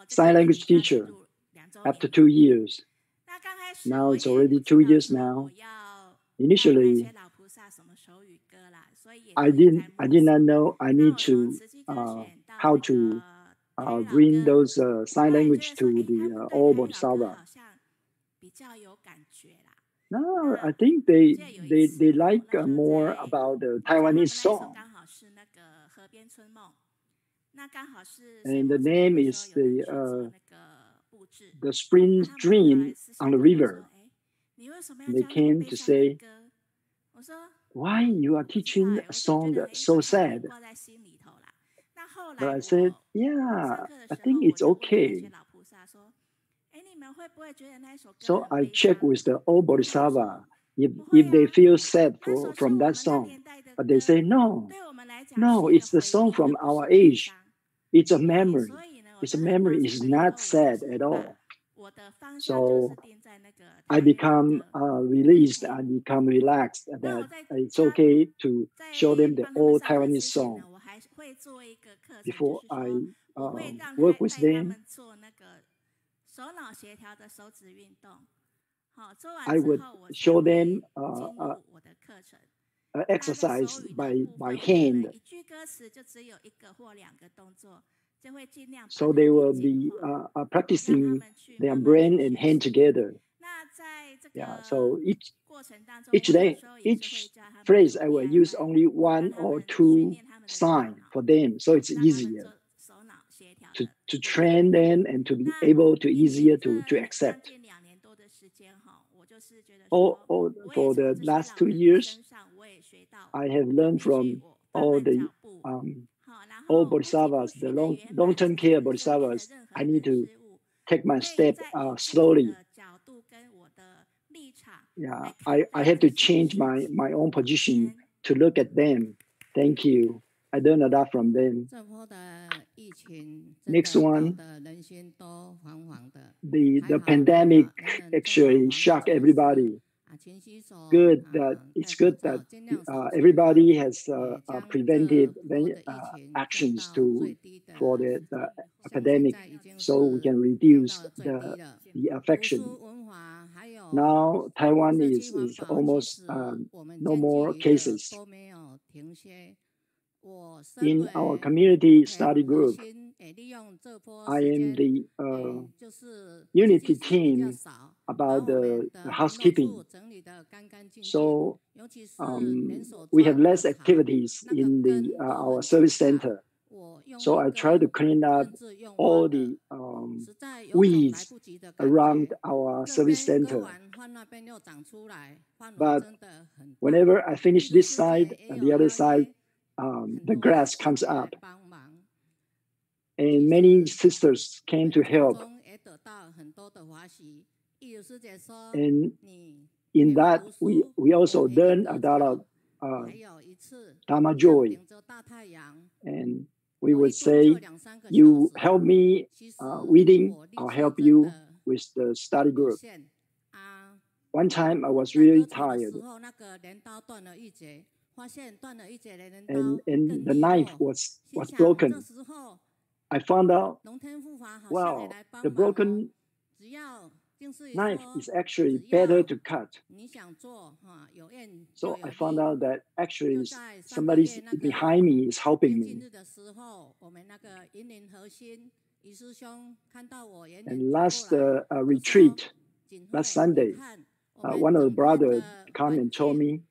sign language teacher after 2 years. Now it's already 2 years now. Initially, I did not know I need to how to bring those sign language to the all Bodhisattva. No, I think they like more about the Taiwanese song. And the name is the spring stream on the river. They came to say, why you are teaching a song that's so sad? But I said, yeah, I think it's okay. So I checked with the old Bodhisattva if they feel sad from that song. But they say, no, it's the song from our age. It's a memory. It's a memory. It's not sad at all. So I become released and become relaxed that it's okay to show them the old Taiwanese song. Before I work with them, I would show them exercise by hand. So they will be practicing their brain and hand together. Yeah. So each phrase I will use only 1 or 2 signs for them, so it's easier to train them and to be able to easier to accept. For the last 2 years, I have learned from all the all bodhisattvas, the long-term care bodhisattvas. I need to take my step slowly. Yeah, I have to change my own position to look at them Thank you. I learned a lot from them. Next one, the pandemic actually shocked everybody. It's good that everybody has preventive actions for the epidemic, so we can reduce the affection. Now Taiwan is almost no more cases. In our community study group, I am the unity team about the housekeeping. So we have less activities in our service center. So I try to clean up all the weeds around our service center. But whenever I finish this side, the other side, the grass comes up. And many sisters came to help. And in that, we also learn a lot of dharma joy. And we would say, you help me weeding, I'll help you with the study group. One time I was really tired. And the knife was broken. I found out, wow, the broken knife is actually better to cut. So I found out that actually somebody behind me is helping me. And last retreat, last Sunday, one of the brothers came and told me,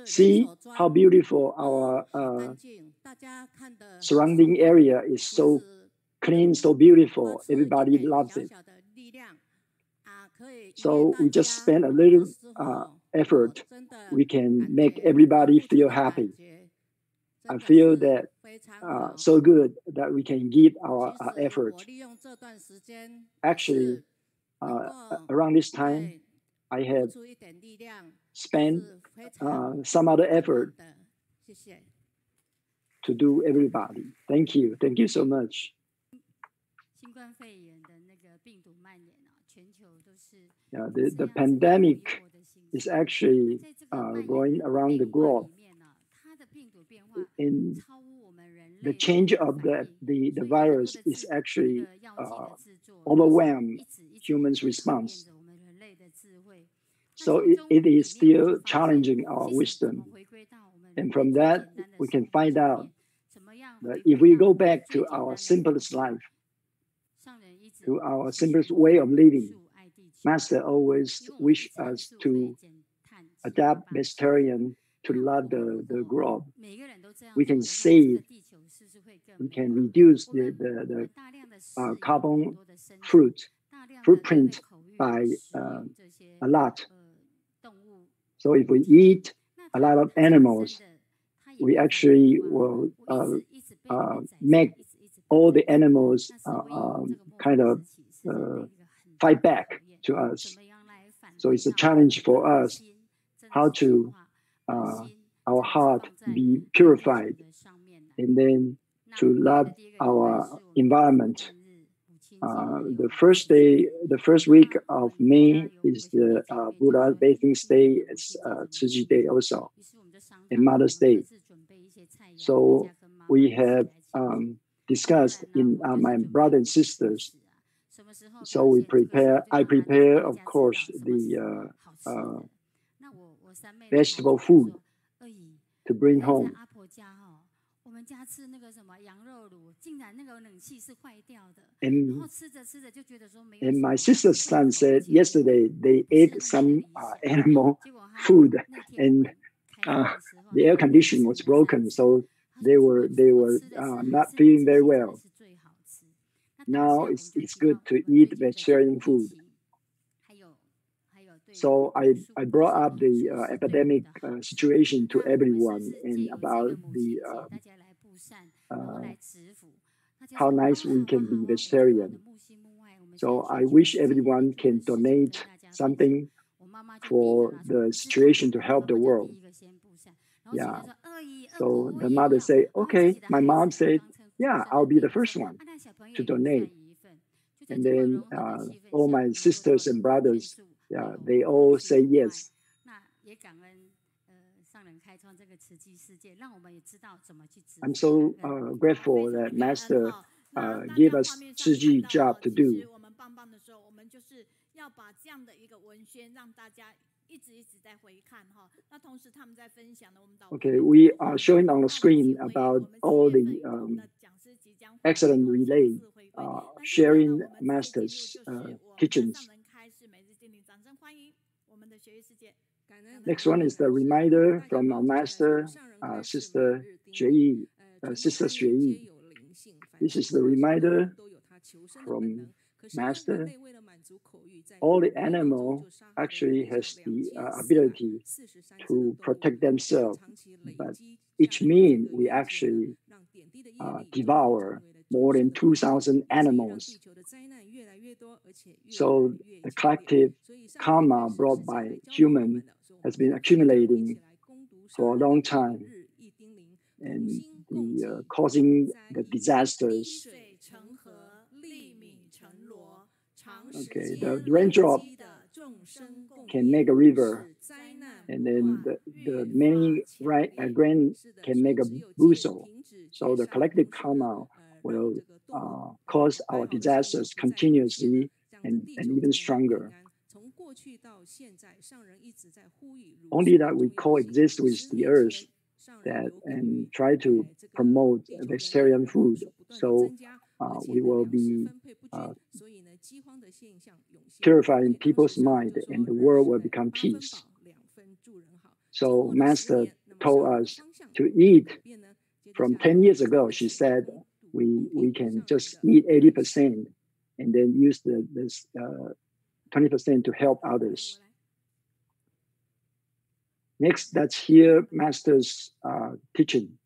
see how beautiful our surrounding area is, so clean, so beautiful. Everybody loves it. So we just spend a little effort. We can make everybody feel happy. I feel that so good that we can give our effort. Actually, around this time, I have spent some other effort to do everybody. Thank you. Thank you so much. Yeah, the pandemic is actually going around the globe. And the change of the virus is actually overwhelmed humans' response. So it is still challenging our wisdom. And from that, we can find out that if we go back to our simplest life, to our simplest way of living, Master always wish us to adapt vegetarian to love the globe. We can save, we can reduce the carbon footprint by a lot. So if we eat a lot of animals, we actually will make all the animals kind of fight back to us. So it's a challenge for us how to our heart be purified, and then to love our environment. The first week of May is the Buddha bathing day. It's Tzu Chi Day also, and Mother's Day. So we have discussed in my brothers and sisters. So I prepare, of course, the vegetable food to bring home. And my sister's son said yesterday they ate some animal food, and the air conditioning was broken, so they were not feeling very well. Now it's good to eat vegetarian food. So I brought up the epidemic situation to everyone, and about the how nice we can be vegetarian. So I wish everyone can donate something for the situation to help the world. Yeah. So the mother said, okay, my mom said, yeah, I'll be the first one to donate. And then all my sisters and brothers, yeah, they all say yes. I'm so grateful that Master gave us Tzu Chi job to do. Okay, we are showing on the screen about all the excellent relay sharing Master's teachings. Next one is the reminder from our Master, Sister Xue Yi. This is the reminder from Master. All the animal actually has the ability to protect themselves, but each mean we actually devour more than 2,000 animals. So the collective karma brought by human has been accumulating for a long time, and causing the disasters. Okay, the raindrop can make a river, and then the many grain can make a bushel. So the collective karma will cause our disasters continuously and even stronger. Only that we coexist with the earth and try to promote vegetarian food. So we will be purifying people's mind and the world will become peace. So Master told us to eat. From 10 years ago, she said, we can just eat 80% and then use this 20% to help others. Next, let's hear Master's teaching.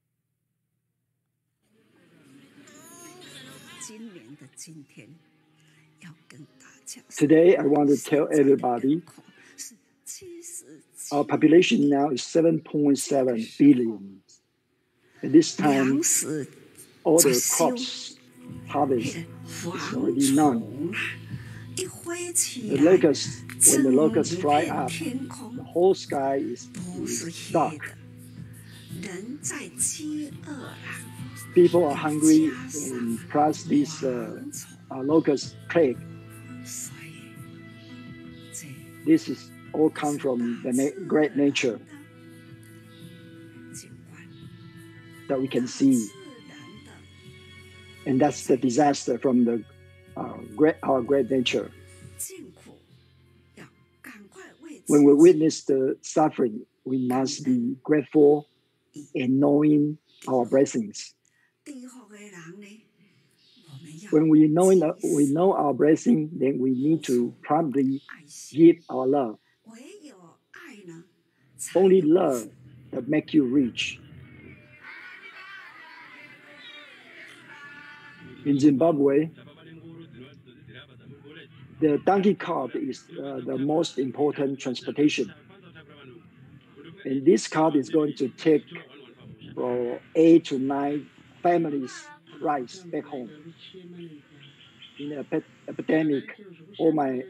Today, I want to tell everybody our population now is 7.7 billion. At this time, all the crops harvest is already none. The locusts, when the locusts fly up, the whole sky is dark. People are hungry, and plus this locust plague. This is all come from the great nature that we can see. And that's the disaster from the our great nature. When we witness the suffering, we must be grateful and knowing our blessings. When we know our blessing, then we need to promptly give our love. Only love that makes you rich. In Zimbabwe, the donkey cart is the most important transportation. And this cart is going to take for 8 to 9 families' rice back home. In an epidemic, all my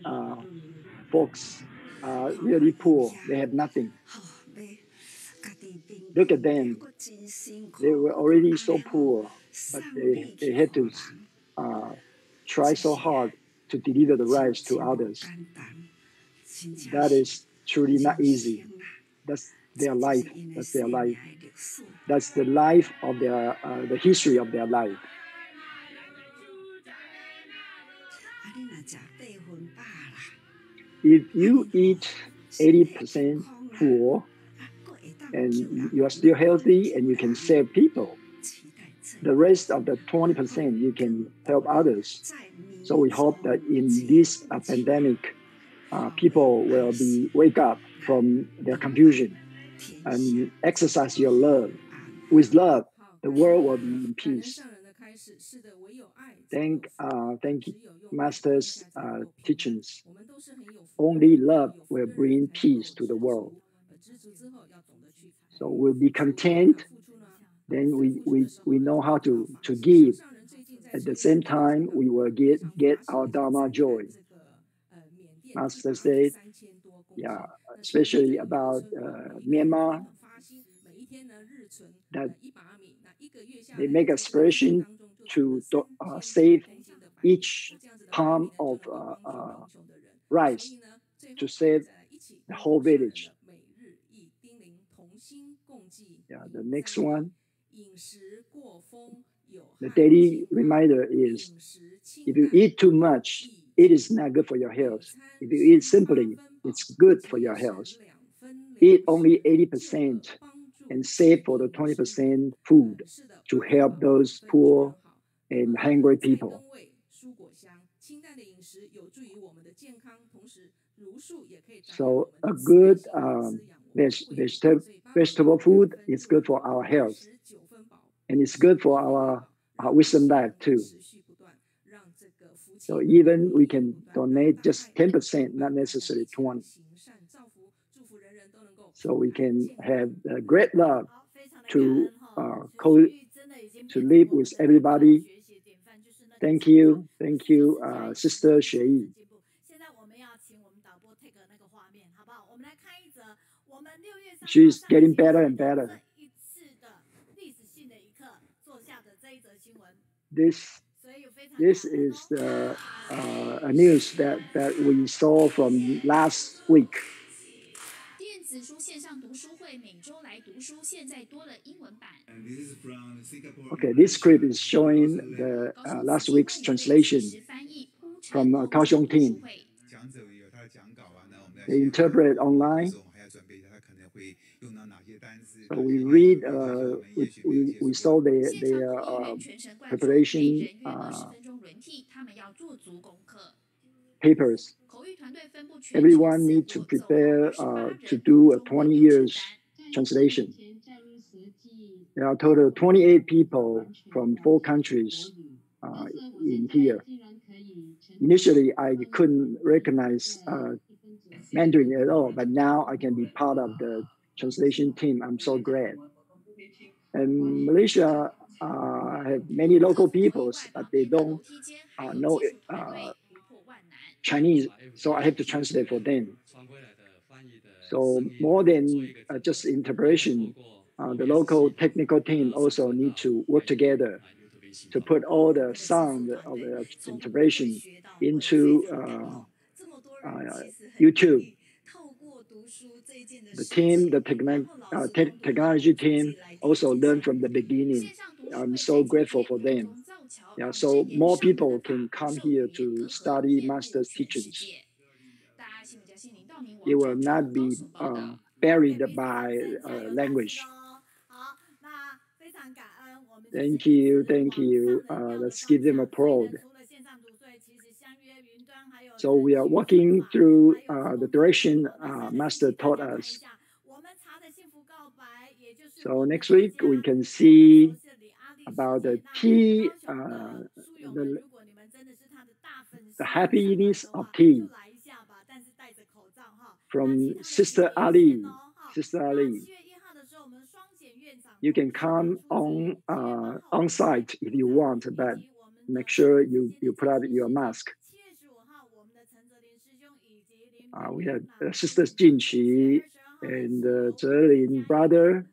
folks are really poor. They have nothing. Look at them. They were already so poor, but they had to try so hard to deliver the rice to others. That is truly not easy. That's their life. That's their life. That's the life of their, the history of their life. If you eat 80% full and you are still healthy and you can save people, the rest of the 20% you can help others. So we hope that in this pandemic, people will wake up from their confusion and exercise your love. With love, the world will be in peace. Thank Master's teachings. Only love will bring peace to the world. So we'll be content then we know how to give. At the same time, we will get our dharma joy. Master said, yeah, especially about Myanmar, that they make aspiration to save each palm of rice, to save the whole village. Yeah, the next one. The daily reminder is, if you eat too much, it is not good for your health. If you eat simply, it's good for your health. Eat only 80% and save for the 20% food to help those poor and hungry people. So a good vegetable food is good for our health. And it's good for our wisdom life too. So even we can donate just 10%, not necessarily 20%. So we can have great love to live with everybody. Thank you, Sister Xue Yi. She's getting better and better. This is a news that we saw from last week. Okay, this script is showing the last week's translation from Kaohsiung team. They interpret online. So we read, we saw their preparation papers. Everyone needs to prepare to do a 20 years translation. There are total 28 people from 4 countries in here. Initially, I couldn't recognize Mandarin at all, but now I can be part of the translation team. I'm so glad. And Malaysia have many local peoples, but they don't know Chinese, so I have to translate for them. So more than just interpretation, the local technical team also need to work together to put all the sound of the interpretation into YouTube. The team, the technology team also learned from the beginning. I'm so grateful for them. Yeah, so more people can come here to study master's teachings. It will not be buried by language. Thank you. Let's give them applause. So we are walking through the direction Master taught us. So next week we can see about the tea, the happiness of tea from Sister Ali. You can come on site if you want, but make sure you put out your mask. We have Sisters Jin Qi and Zhelin brother,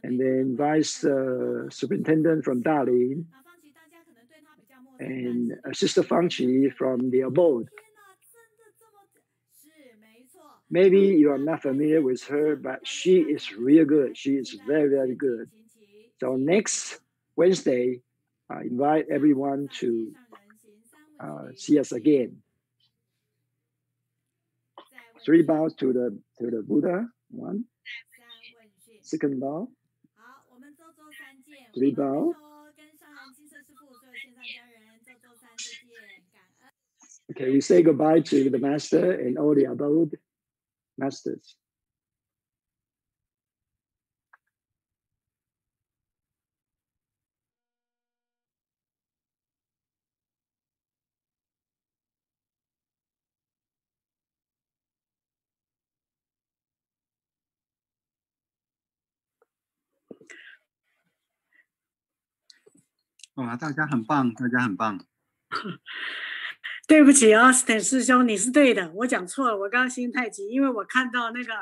and then Vice Superintendent from Dalian, and Sister Fang Qi from the abode. Maybe you are not familiar with her, but she is real good. She is very, very good. So next Wednesday, I invite everyone to see us again. 3 bows to the Buddha. 1. Second bow. 3 bows. Okay, we say goodbye to the master and all the abode masters. 哇，大家很棒，大家很棒。对不起，Austin 师兄，你是对的，我讲错了，我刚刚心太急，因为我看到那个